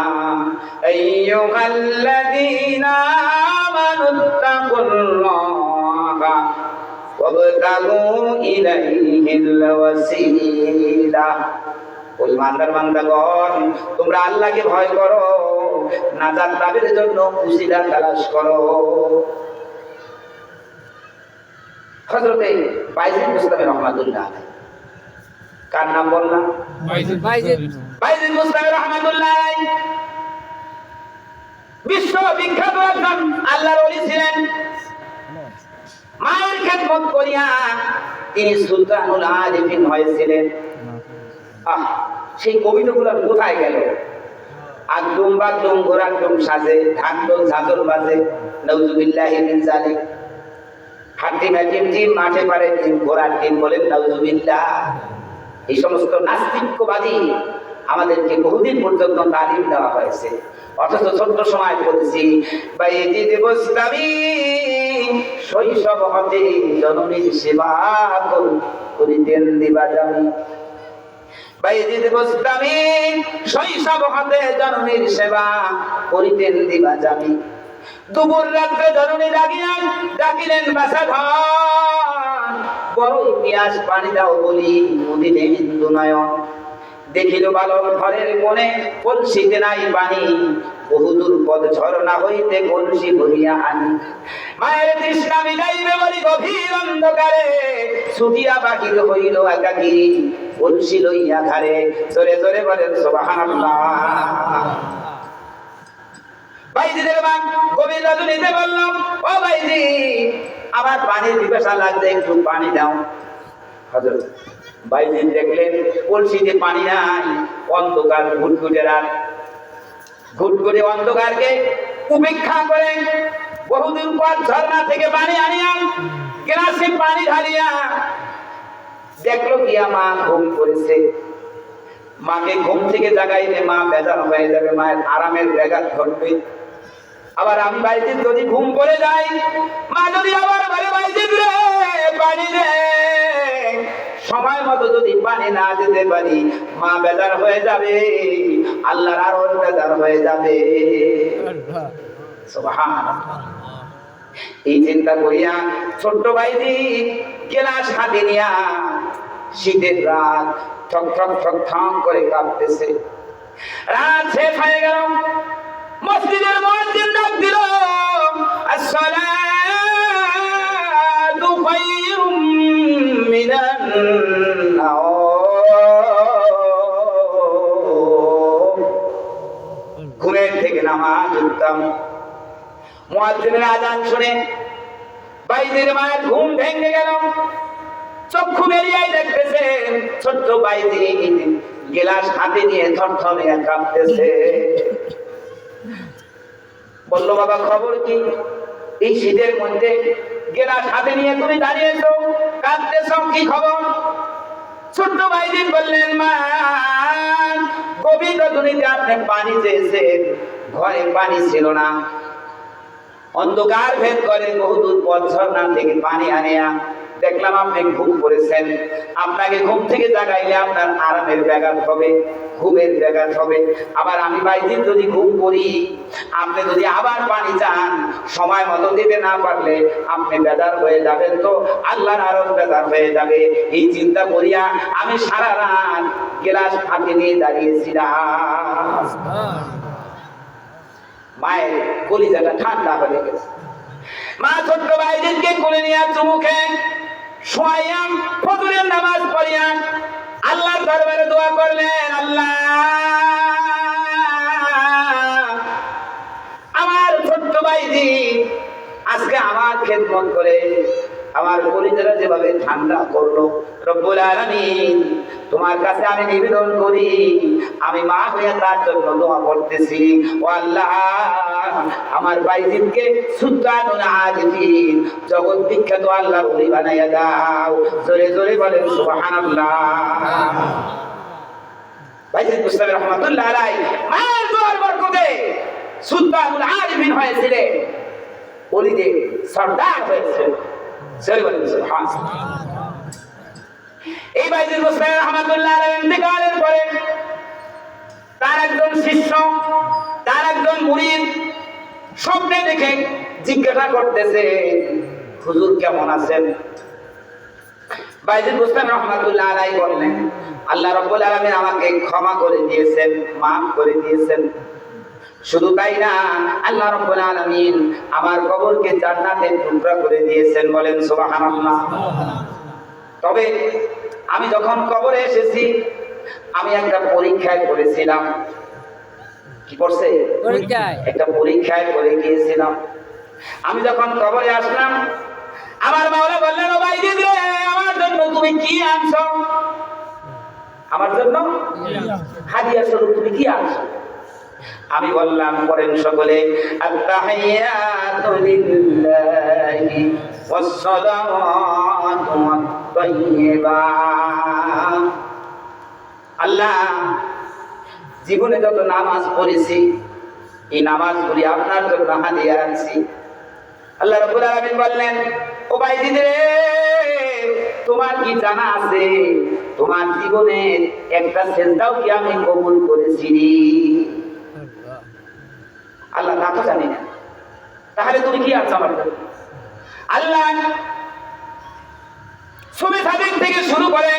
আইয়ুহাল্লাযীনা আমানুত্তাকুল্লাহা ওয়াবতাগু ইলাইহিল ওয়াসিলা। ওই ইমানদার বান্দাগণ, তোমরা আল্লাহকে ভয় করো, নাজাত লাভের জন্য উসিলা তালাশ করো। হযরতে বাইজিদ মুস্তামি রাহমাতুল্লাহ আলাইহি, কার নাম বললাম? বাইজিদ মুস্তামি রাহমাতুল্লাহ আলাইহি বিশ্ব বিখ্যাত একজন আল্লাহর ওলি ছিলেন। মায়ের খেদমত করিয়া তিনি সুলতানুল আরিফিন হয়েছিলেন। সেই কবিতাগুলো কোথায় গেল? আগডুম বাগডুম গোরাগডুম সাজে, ঢাকঢোল ঝাঁঝর বাজে, নাউজুবিল্লাহি মিন যালিক। হাটিম হাটিম টিম মাঠে পারে টিম, ঘোড়ার টিম বলেন নাউজুবিল্লাহ। এই সমস্ত নাস্তিকবাদী আমাদেরকে বহুদিন পর্যন্ত তালিম দেওয়া হয়েছে, অথচ ছোট্ট সময় বলছি বাইজিদ বুস্তামি শৈশব হতে জননীর সেবা করিতেন দিবাজামি। বাইজিদ বুস্তামি শৈশব হতে জননীর সেবা করিতেন দিবাজামি। দুপুর রাত্রে জননী ডাকিলেন বাসাধন, বড় ইতিহাস পানি দাও বলি মুদিলেন দুনয়ন। দেখিল বালক ঘরের কোণে কলসিতে নাই পানি, বহুদূর পদ ঝরনা হইতে কলসি ভরিয়া আনি। মায়ের তৃষ্ণা মিটাইবে বলি গভীর অন্ধকারে, ছুটিয়া বাহির হইল একাকী কলসি লইয়া ঘাড়ে। জোরে জোরে বলেন সুবহানাল্লাহ। ভাইজিদের মা গভীর রজনীতে বললাম, ও ভাইজি আমার পানির পিপাসা লাগছে, একটু পানি দাও। হযরত ভাইজি দেখলেন কলসিতে পানি নাই, অন্ধকার ঘুটঘুটে রাত, ঘুটঘুটে অন্ধকারকে উপেক্ষা করে বহুদূর পর ঝর্ণা থেকে পানি আনিয়া গ্লাসে পানি ঢালিয়া দেখলো কি মা ঘুম করেছে। মাকে ঘুম থেকে জাগাইলে মা বেজার হয়ে যাবে, মায়ের আরামের ব্যাঘাত ঘটবে। আবার আমি বাইরে যদি ঘুম পড়ে যাই, মা যদি আবার বলে বাইরে রে পানি দে, সময় মতো যদি পানি না দিতে পারি মা বেজার হয়ে যাবে, আল্লাহর আরো বেজার হয়ে যাবে। সুবহানাল্লাহ। এই চিন্তা করিয়া ছোট্ট ভাইজি গেলাস হাতে নিয়া, শীতের রাত ঠক ঠক ঠক ঠক করে কাঁপতেছে। রাত শেষ হয়ে গেল, মসজিদের মুয়াজ্জিন ডাক দিল, আসসালাতু খায়রুম মিনান নাওম। ঘুমের থেকে নামাজ উঠতাম। মুয়াজ্জিনের আযান শুনে বাইজির মায়ের ঘুম ভেঙে গেল, চক্ষু বেরিয়ে দেখতেছে ছোট্ট বাইজি গেলাস হাতে নিয়ে থরথরে কাঁপতেছে। বললো, বাবা খবর কি? এই শীতের মধ্যে গেলাস হাতে নিয়ে তুমি দাঁড়িয়েছো, কাঁদতেছো, কি খবর? ছোট্ট ভাইজি বললেন, মা গভীর রজনীতে আপনি পানি চেয়েছেন, ঘরে পানি ছিল না, অন্ধকার ভেদ করে বহুদূর পথ ঝর্ণা থেকে পানি আনিয়া দেখলাম আপনি ঘুম পড়েছেন। আপনাকে ঘুম থেকে জাগাইলে আপনার আরামের ব্যাঘাত হবে, ঘুমের ব্যাঘাত হবে। আবার আমি বাইজি যদি ঘুম করি, আপনি যদি আবার পানি চান, সময় মতো দিতে না পারলে আপনি বেজার হয়ে যাবেন, তো আল্লাহর আরো বেজার হয়ে যাবে। এই চিন্তা করিয়া আমি সারা রাত গ্লাস হাতে নিয়ে দাঁড়িয়েছিলাম। মায়ের কলিজাটা ঠান্ডা হয়ে গেছে। মা ছোট্ট ভাইদেরকে কোলে নিয়ে চুমুকে শোয়াইয়া ফজরের নামাজ পড়িয়া আল্লাহর দরবারে দোয়া করলেন, আল্লাহ আমার ছোট্ট ভাইজি আজকে আমার খেদমত করে আমার কলিজাটা যেভাবে ঠান্ডা করলো, রব্বুল আলামিন তোমার কাছে আমি নিবেদন করি, আমি মা হয়ে তার জন্য দোয়া করতেছি। ও আল্লাহ, আমার ভাইজিকে সুলতানুল আজিজিন, জগৎ বিখ্যাত আল্লাহর ওলি বানাইয়া দাও। জোরে জোরে বলেন সুবহানাল্লাহ। ভাইজি মুস্তাফা রহমাতুল্লাহ আলাইহি মায়ের দোয়ার বরকতে সুলতানুল আরিফিন হয়েছিলেন, ওলিদের সরদার হয়েছিলেন। জোরে বলেন সুবহানাল্লাহ। এই ভাইজি মুস্তাফা রহমাতুল্লাহ আলাইহি ইন্তেকালের পরে তার একজন শিষ্য, তার একজন মুরিদ স্বপ্নে দেখে জিজ্ঞাসা করতেছে, হুজুর কেমন আছেন? বাইজিদ বুস্তামি রহমাতুল্লাহ আলাইহি বললেন, আল্লাহ রাব্বুল আলামিন আমাকে ক্ষমা করে দিয়েছেন, মাফ করে দিয়েছেন। শুধু তাই না, আল্লাহ রাব্বুল আলামিন আমার কবরকে জান্নাতের টুকরা করে দিয়েছেন। বলেন সুবহানাল্লাহ। তবে আমি যখন কবরে এসেছি, আমি একটা পরীক্ষায় পড়েছিলাম। কি করছে? একটা পরীক্ষায় পড়ে গিয়েছিলাম। আমি যখন কবরে আসলাম, আমার মাওলা বললেন, ও ভাই দিদি, আমার জন্য তুমি কি আনছো? আমার জন্য হাদিয়া স্বরূপ তুমি কি আনছো? আমি বললাম, পড়েন সকলে, আত-তাহিয়াতু লিল্লাহি ওয়াস-সালাওয়াতু ওয়াত-তাইয়্যিবাত। আল্লাহ, জীবনে যত নামাজ পড়েছি, এই নামাজগুলি আপনার জন্য হাদিয়া আনছি। আল্লাহ রাব্বুল আলামিন বললেন, ও ভাইজি রে, তোমার কি জানা আছে তোমার জীবনের একটা সেজদাও কি আমি কবুল করেছি? আল্লাহ তা তো জানি না, তাহলে তুমি কি আছো আমার জন্য? আল্লাহ সুবহ সাদিক থেকে শুরু করে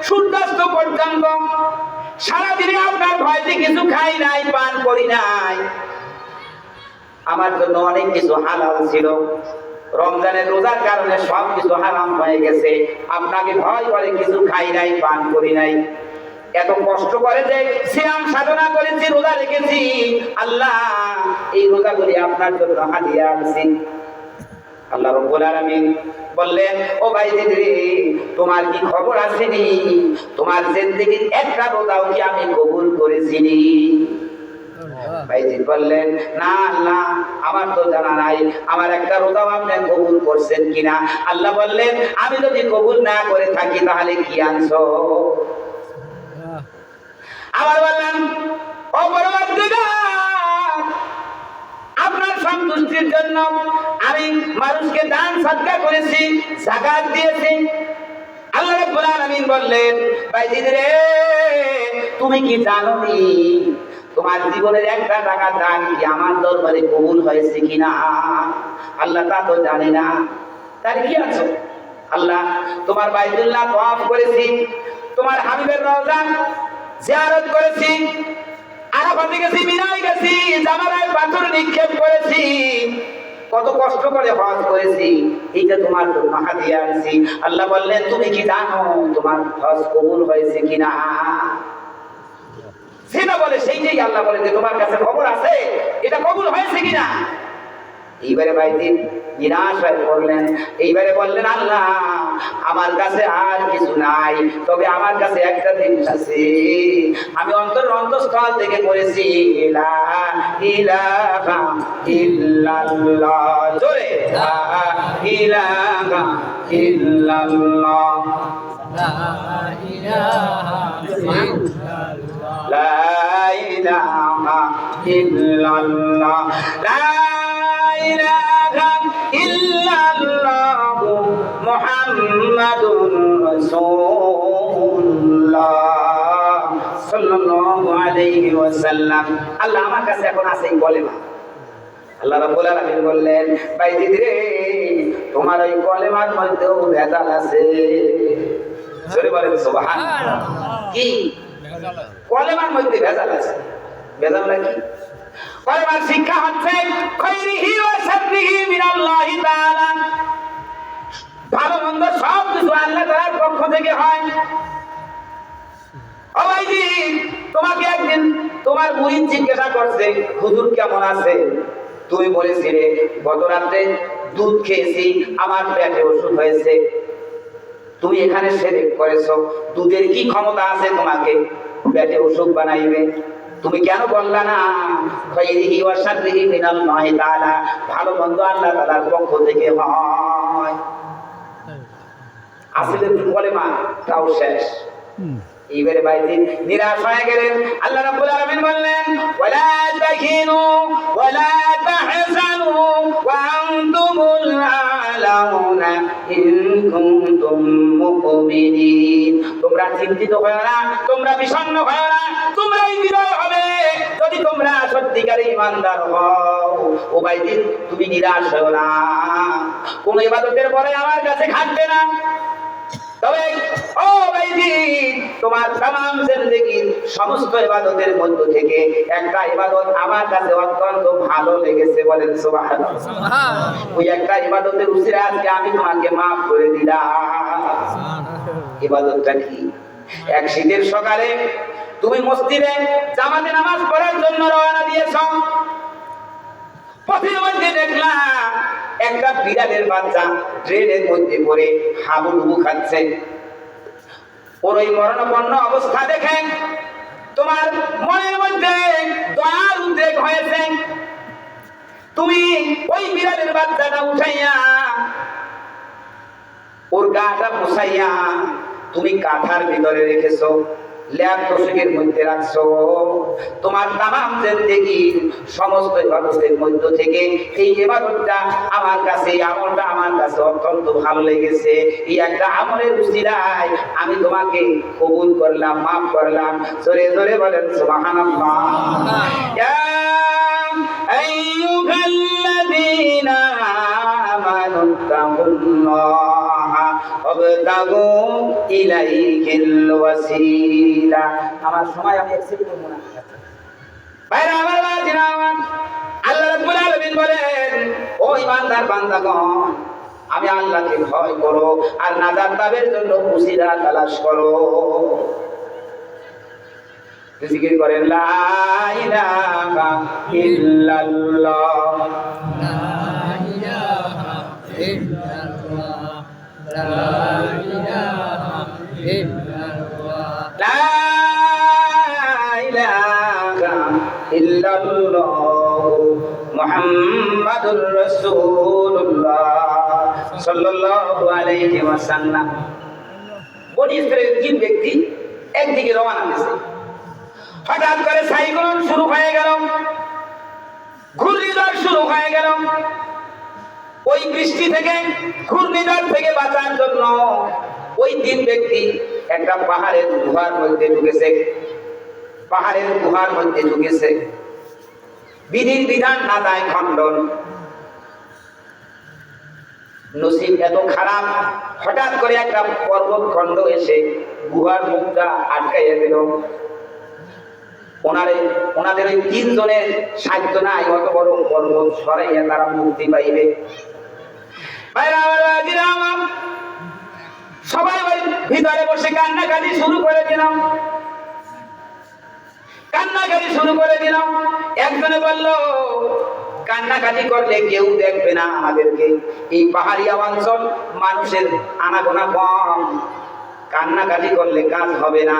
সূর্যাস্ত পর্যন্ত সারাদিনে আপনার ভয়তে কিছু খাই নাই, পান করি নাই, আমার জন্য অনেক কিছু হালাল ছিল, রমজানের রোজার কারণে সব কিছু হারাম হয়ে গেছে, আপনাকে ভয় করে কিছু খাই নাই, পান করি নাই, এত কষ্ট করে যে সিয়াম সাধনা করেছি, রোজা রেখেছি, আল্লাহ এই রোজাগুলি আপনার জন্য হাদিয়া আনছি। আল্লাহ রাব্বুল আলামিন বললেন, ও ভাই দিদি, তোমার কি খবর আসেনি? তোমার জিন্দেগির একটা রোজাও কি আমি কবুল করেছিনি? ভাইজি বললেন, না আল্লাহ, আমার তো জানা নাই, আমার একটা রোজাও আপনি কবুল করছেন কিনা। আল্লাহ বললেন, আমি যদি কবুল না করে থাকি তাহলে কি আনছো? আবার বললেন, ও পরবর্তীকার, আপনার সন্তুষ্টির জন্য আমি মানুষকে দান সদকা করেছি, যাকাত দিয়েছি। আল্লাহ রাব্বুল আলামিন বললেন, ভাইজি রে, তুমি কি জানো নি তোমার জীবনের একটা টাকা দান কি আমার দরবারে কবুল হয়েছে কিনা? আল্লাহ তা তো জানে না, তার কি আছে? আল্লাহ, তোমার বাইতুল্লাহ তওয়াফ করেছি, তোমার হাবিবের রওজা জিয়ারত করেছি, আরাফাতে গেছি, মিনায় গেছি, জামারায় পাথর নিক্ষেপ করেছি, কত কষ্ট করে হজ করেছি, এইটা তোমার জন্য হাদিয়া আনছি। আল্লাহ বললেন, তুমি কি জানো তোমার হজ কবুল হয়েছে কিনা? সেটা বলে, সেইটাই আল্লাহ বলে যে তোমার কাছে খবর আছে এটা কবুল হয়েছে কিনা। এইবারে ভাইজি নিরাশ হয়ে পড়লেন, এইবারে বললেন, আল্লাহ আমার কাছে আর কিছু নাই, তবে আমার কাছে একটা জিনিস আছে, আমি অন্তঃস্থল থেকে বলেছি, লা ইলাহা ইল্লাল্লাহ, জোরে লা ইলাহা ইল্লাল্লাহ, লা ইলাহা ইল্লাল্লাহ, লা ইলাহা ইল্লাল্লাহ, লা ইলাহা ইল্লাল্লাহু মুহাম্মাদুর রাসূলুল্লাহ সাল্লাল্লাহু আলাইহি ওয়াসাল্লাম। আল্লাহ আমার কাছে এখন আছে এই কলেমা। আল্লাহ রাব্বুল আলামিন বললেন, ভাইজি রে, তোমার ওই কলেমার মধ্যেও ভেজাল আছে। জোরে বলেন সুবহানাল্লাহ। কি কলেমার মধ্যে ভেজাল আছে? ভেজাল নাকি? কলেমার শিক্ষা হচ্ছে খায়রিহি ওয়া শাররিহি মিনাল্লাহি তাআলা, ভালো মন্দ সব কিছু আল্লাহ তাআলার পক্ষ থেকে হয়। ও ভাইজি, তোমাকে একদিন তোমার মুরিদ জিজ্ঞাসা করছে, হুজুর কেমন আছে? তুমি বলেছিলে গত রাতে দুধ খেয়েছি, আমার পেটে অসুখ হয়েছে। তুমি এখানে শিরক করেছো, দুধের কি ক্ষমতা আছে তোমাকে পেটে অসুখ বানাইবে? তুমি কেন বললা না খায়রিহি ওয়া শাররিহি মিনাল্লাহি তাআলা, ভালো মন্দ আল্লাহ তাআলার পক্ষ থেকে হয়? আসলে কলেমা তাও শেষ। এইবারে ভাইজি নিরাশ হয়ে গেলেন। আল্লাহ রাব্বুল আলামিন বললেন, ওয়ালা তাহিনু ওয়ালা তাহজানু ওয়া আনতুমুল আ'লাউনা ইন কুনতুম মুমিনিন। তোমরা চিন্তিত হয়ো না, তোমরা বিষণ্ণ হয়ো না, তোমরাই বিজয় হবে যদি তোমরা সত্যিকারের ঈমানদার হও। ও ভাইজি, তুমি নিরাশ হয়ো না, কোন ইবাদতের পরে আমার কাছে খাটবে না। তবে ও ভাইজি, তোমার তামাম জিন্দেগির সমস্ত ইবাদতের মধ্য থেকে একটা ইবাদত আমার কাছে অত্যন্ত ভালো লেগেছে, বলেন সুবহানাল্লাহ। ওই একটা ইবাদতের উসিলায় আজকে আমি তোমাকে মাফ করে দিলাম। ইবাদতটা কি? এক শীতের সকালে তুমি মসজিদে জামাতে নামাজ পড়ার জন্য রওনা দিয়েছ, পথের মধ্যে দেখলাম একটা বিড়ালের বাচ্চা ট্রেনের মধ্যে পড়ে হাবুডুবু খাচ্ছে। ওর ওই মরণাপন্ন অবস্থা দেখে তোমার মনের মধ্যে দয়ার উদ্রেক হয়েছে। তুমি ওই বিড়ালের বাচ্চাটা উঠাইয়া ওর গাটা মুছাইয়া তুমি কাঁথার ভিতরে রেখেছো, ল্যাব তোষকের মধ্যে রাখছো। তোমার তামাম জিন্দেগির সমস্ত ইবাদতের মধ্য থেকে এই ইবাদতটা আমার কাছে, আমলটা আমার কাছে অত্যন্ত ভালো লেগেছে। এই একটা আমলের উসিলায় আমি তোমাকে কবুল করলাম, মাফ করলাম। জোরে জোরে বলেন সুবহানাল্লাহ। ইয়া আইয়ুহাল্লাযীনা আমানু তাকুল্লাহ ওয়াবতাগু ইলাইহিল ওয়াসিলা। আমার সময় আমি অ্যাকসেপ্ট করব না। ভাইরা আমার, বাজিরা আমার, আল্লাহ রাব্বুল আলামিন বলেন, ও ইমানদার বান্দাগণ, আমি আল্লাহকে ভয় করো আর নাজাত লাভের জন্য ওসিলা তালাশ করো। জিকির করেন, লা ইলাহা ইল্লাল্লাহ, লা ইলাহা ইল্লাল্লাহ, লা ইলাহা ইল্লাল্লাহ, লা ইলাহা ইল্লাল্লাহ, মুহাম্মাদুর রাসূলুল্লাহ সাল্লাল্লাহু আলাইহি ওয়াসাল্লাম। বনি ইসরাইলের তিন ব্যক্তি একদিকে রওনা হয়েছে। হঠাৎ করে সাইক্লোন শুরু হয়ে গেল, ঘূর্ণিঝড় শুরু হয়ে গেল। ওই বৃষ্টি থেকে, ঘূর্ণিঝড় থেকে বাঁচার জন্য ওই তিন ব্যক্তি একটা পাহাড়ের গুহার মধ্যে ঢুকেছে। পাহাড়ের গুহার মধ্যে ঢুকেছে, বিধির বিধান না তাই খণ্ডন। নসিব এত খারাপ, হঠাৎ করে একটা পর্বত খণ্ড এসে গুহার মুখটা আটকাইয়া দিল। ওনাদের ওই তিনজনের সাধ্য নাই অত বড় পর্বত সরাইয়া তারা মুক্তি পাইবে। সবাই ওই ভিতরে বসে কান্নাকাটি শুরু করে দিলাম। কান্নাকাটি শুরু করে দিলাম। একজনে বলল, কান্নাকাটি করলে কেউ দেখবে না আমাদেরকে, এই পাহাড়িয়া অঞ্চল, মানুষের আনাগোনা কম, কান্নাকাটি করলে কাজ হবে না।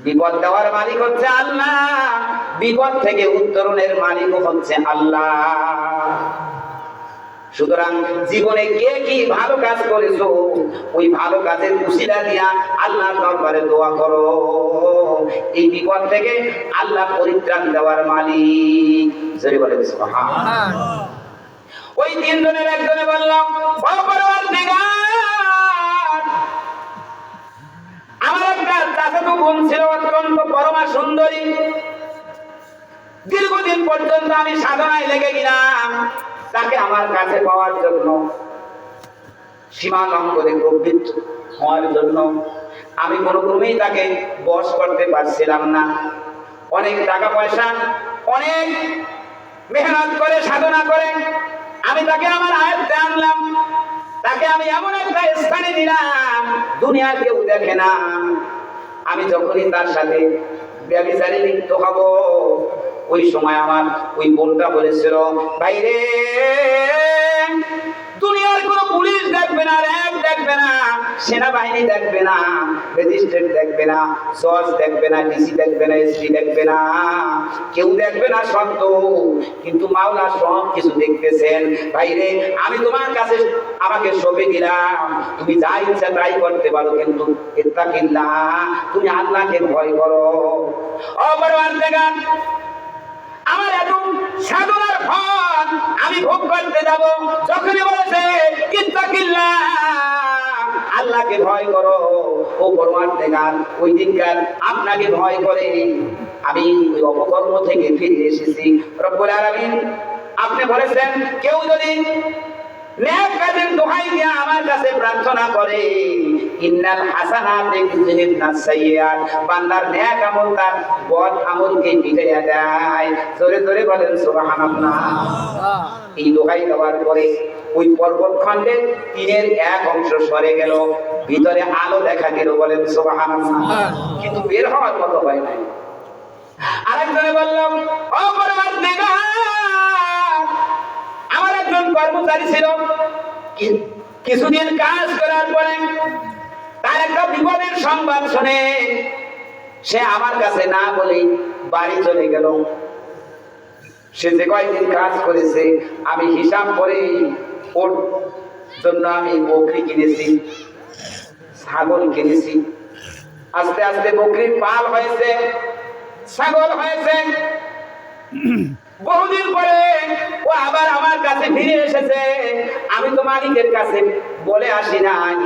বিপদ দেওয়ার মালিক হচ্ছে আল্লাহ, বিপদ থেকে উত্তরণের মালিক হচ্ছে আল্লাহ। সুতরাং জীবনে কে কি ভালো কাজ করেছো, ওই ভালো কাজের উসিলা দিয়া আল্লাহর দরবারে দোয়া করো। এই বিপদ থেকে আল্লাহ পরিত্রাণ দেওয়ার মালিক। জোরে বলে সুবহানাল্লাহ। ওই তিনজনের একজনে বললাম, ও পরওয়ারদিগার, আমার একটা চাচাতো বোন ছিল, অত্যন্ত পরমা সুন্দরী। দীর্ঘদিন পর্যন্ত আমি সাধনায় লেগে গেলাম তাকে আমার কাছে পাওয়ার জন্য, সীমা লঙ্ঘনে প্রবৃত্ত হওয়ার জন্য। আমি কোনো ক্রমেই তাকে বশ করতে পারছিলাম না। অনেক টাকা পয়সা, অনেক মেহনত করে, সাধনা করে আমি তাকে আমার আয়ত্তে আনলাম। তাকে আমি এমন একটা স্থানে দিলাম দুনিয়ার কেউ দেখে না। আমি যখনই তার সাথে ব্যভিচারে লিপ্ত হব, ওই সময় আমার ওই বোনটা বলেছিল, বাইরে দুনিয়ার কোন পুলিশ দেখবে না, র্যাব দেখবে না, সেনাবাহিনী দেখবে না, ম্যাজিস্ট্রেট দেখবে না, জজ দেখবে না, ডিসি দেখবে না, এসপি দেখবে না, কেউ দেখবে না সত্য, কিন্তু মাওলা সব কিছু দেখতেছেন। বাইরে আমি তোমার কাছে আমাকে সঁপে দিলাম, তুমি যা ইচ্ছা তাই করতে পারো, কিন্তু ইত্তাকিল্লাহ, তুমি আল্লাহকে ভয় করো। ও পরওয়ারদিগার, আমার এত সাধনার ফল আমি ভোগ করতে যাব, যখনই বলেছে ইত্তাকিল্লাহ, আল্লাহকে ভয় করো, ও পরওয়ারদিগার, ওই দিনকার আপনাকে ভয় করে আমি ওই অপকর্ম থেকে ফিরে এসেছি। রব্বুল আলামিন আপনি বলেছেন, কেউ যদি নেক কাজের দোহাই দিয়া আমার কাছে প্রার্থনা করে, ইন্নাল হাসানাতি ইউযহিবনাস সাইয়্যাত, বান্দার নেক আমল তার বদ আমলকে মিটাইয়া দেয়। জোরে জোরে বলেন সুবহানাল্লাহ। এই দোহাই দেওয়ার পরে ওই পর্বতখণ্ডের টিনের এক অংশ সরে গেল, ভিতরে আলো দেখা দিল। বলেন সুবহানাল্লাহ। কিন্তু বের হওয়ার মতো হয় নাই। আরেকজনে বলল, ও পরওয়ারদিগার, আমার একজন কর্মচারী ছিল, কিছুদিন কাজ করার পরে তার একটা বিপদের সংবাদ শুনে সে আমার কাছে না বলে বাড়ি চলে গেল। সে যে কয়েকদিন কাজ করেছে আমি হিসাব করে ওর জন্য আমি বকরি কিনেছি, ছাগল কিনেছি। আস্তে আস্তে বকরির পাল হয়েছে, ছাগল হয়েছে। বহুদিন পরে ও আবার আমার কাছে ফিরে এসেছে। আমি তো মালিকের কাছে বলে আসি নাই,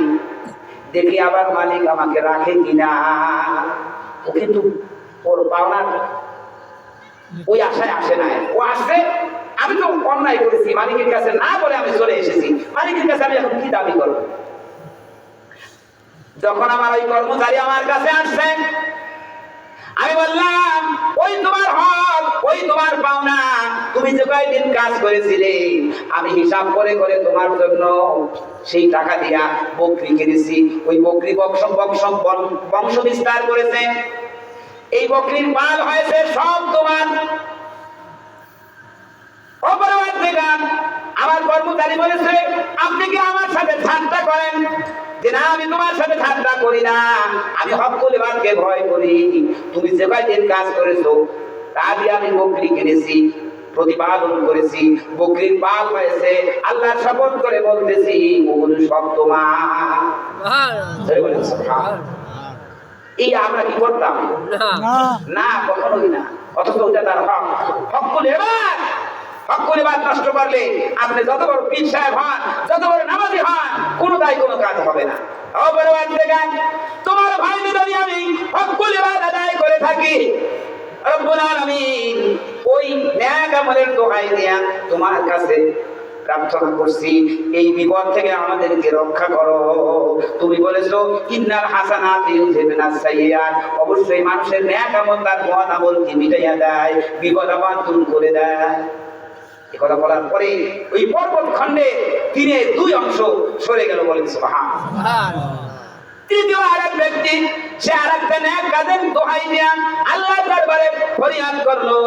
দেখি আবার মালিক আমাকে রাখে কিনা। ও কিন্তু ওর পাওনার ওই আশায় আসে নাই। ও আসছে, আমি তো অন্যায় করেছি, মালিকের কাছে না বলে আমি চলে এসেছি। মালিকের কাছে আমি এখন কি দাবি করবো? যখন আমার ওই কর্মচারী আমার কাছে আসছেন, আমি বললাম ওই তোমার হক, ওই তোমার পাওনা, তুমি যে কয়দিন কাজ করেছিলে আমি হিসাব করে করে তোমার জন্য সেই টাকা দিয়া বকরি কিনেছি। ওই বকরি বংশ বিস্তার করেছে, এই বকরির পাল হয়েছে সব তোমার। আমার কর্মচারী বলেছে আপনি কি আমার সাথে ঠাট্টা করেন? যে না, আমি তোমার সাথে ঠাট্টা করি না, আমি হকুল ইবাদকে ভয় করি। তুমি যে কয়দিন কাজ করেছো তা দিয়ে আমি বকরি কিনেছি, প্রতিপালন করেছি, বকরির পাল হয়েছে। আল্লাহ শপথ করে বলতেছি ওগুলো সব তোমার। এই আমরা কি করতাম? না, কখনোই না। অথচ ওটা তার হক। হকুল ইবাদ, হকুল ইবাদ নষ্ট করলে আপনি যত বড় পীর সাহেব হন, যত বড় নামাজি হন, কোনো কাজ হবে না। তোমার ভাই যদি আমি হকুল ইবাদ আদায় করে থাকি, রব্বুল আলামিন ওই নেক আমলের দোহাই দিয়া তোমার কাছে প্রার্থনা করছি এই বিপদ থেকে আমাদেরকে রক্ষা করো। তুমি বলেছো ইন্নাল হাসানাতি ইউযহিবুনাস সাইয়্যাত, অবশ্যই মানুষের নেক আমল তার বদ আমলকে মিটাইয়া দেয়, বিপদ আপদ দূর করে দেয়। এই কথা বলার পরে ওই পর্বত খণ্ডে 2 অংশ সরে গেল, বলেন সুবহানাল্লাহ। তৃতীয় আরেক ব্যক্তি, সে আরেকটা নেক কাজের দোহাই দিয়া আল্লাহর দরবারে ফরিয়াদ করলো,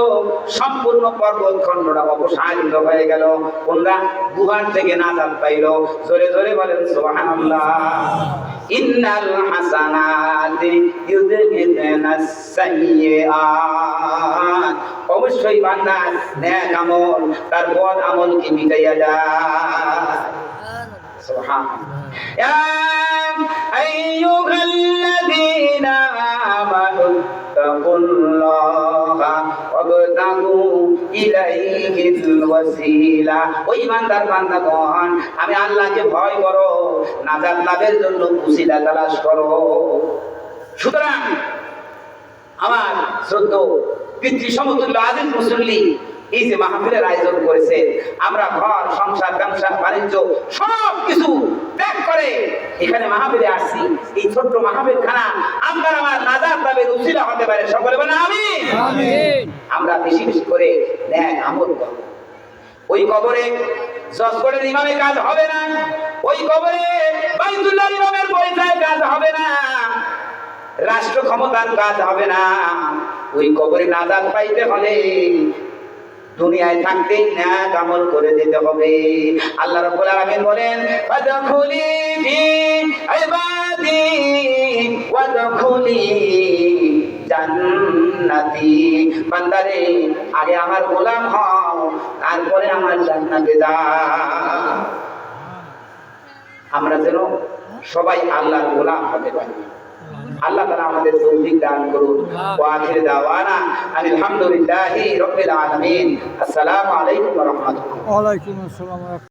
সম্পূর্ণ পর্বত খণ্ডটা অপসারিত হয়ে গেল। কোনরা গুহার থেকে নাজাত পাইল। জোরে জোরে বলেন সুবহানাল্লাহ। ইন্নাল হাসানাতি ইউযহিবুনাস সাইয়্যাত, অবশ্যই বান্দার নেক আমল তার বদ আমলকে মিটাইয়া দেয়। সুবহানাল্লাহ। ইয়া আইয়ুহাল্লাযীনা আমানু তাকুল্লাহা ওয়াবতাগু ইলাইহিল ওয়াসিলা। ওই ইমানদার বান্দাগণ, আমি আল্লাহকে ভয় করো, নাজাত লাভের জন্য ওসিলা তালাশ করো। সুতরাং আমার শ্রদ্ধেয় পিতৃ সমতুল্য আজিজ মুসল্লি, এই যে মাহফিলের আয়োজন করেছে, আমরা ঘর সংসার ব্যবসা বাণিজ্য সব কিছু ত্যাগ করে এখানে মাহফিলে আসছি। এই ছোট্ট মাহফিল খানা আপনার আমার নাজাত লাভের উসিলা হতে পারে। সকলে বলেন আমিন। আমরা বেশি বেশি করে নেক আমল করব। ওই কবরে জজগড়ের ইমামের কাজ হবে না, ওই কবরে বাইতুল্লাহ ইমামের পরিচয় কাজ হবে না, রাষ্ট্র ক্ষমতার কাজ হবে না। ওই কবরে নাজাত পাইতে হলে দুনিয়ায় থাকতে নেক আমল করে দিতে হবে। আল্লাহ রাব্বুল আলামিন বলেন ফাদখুলি ফি ইবাদি ওয়াদখুলি জান্নাতি, বান্দারে আগে আমার গোলাম হও, তারপরে আমার জান্নাতে যা। আমরা যেন সবাই আল্লাহর গোলাম হতে পারি। আল্লাহ তাআলা আমাদের তৌফিক দান করুন। ওয়া আখির দাওয়ানা আলহামদুলিল্লাহি রাব্বিল আলামিন। আসসালামু আলাইকুম ওয়া রাহমাতুল্লাহ। ওয়া আলাইকুম আসসালাম।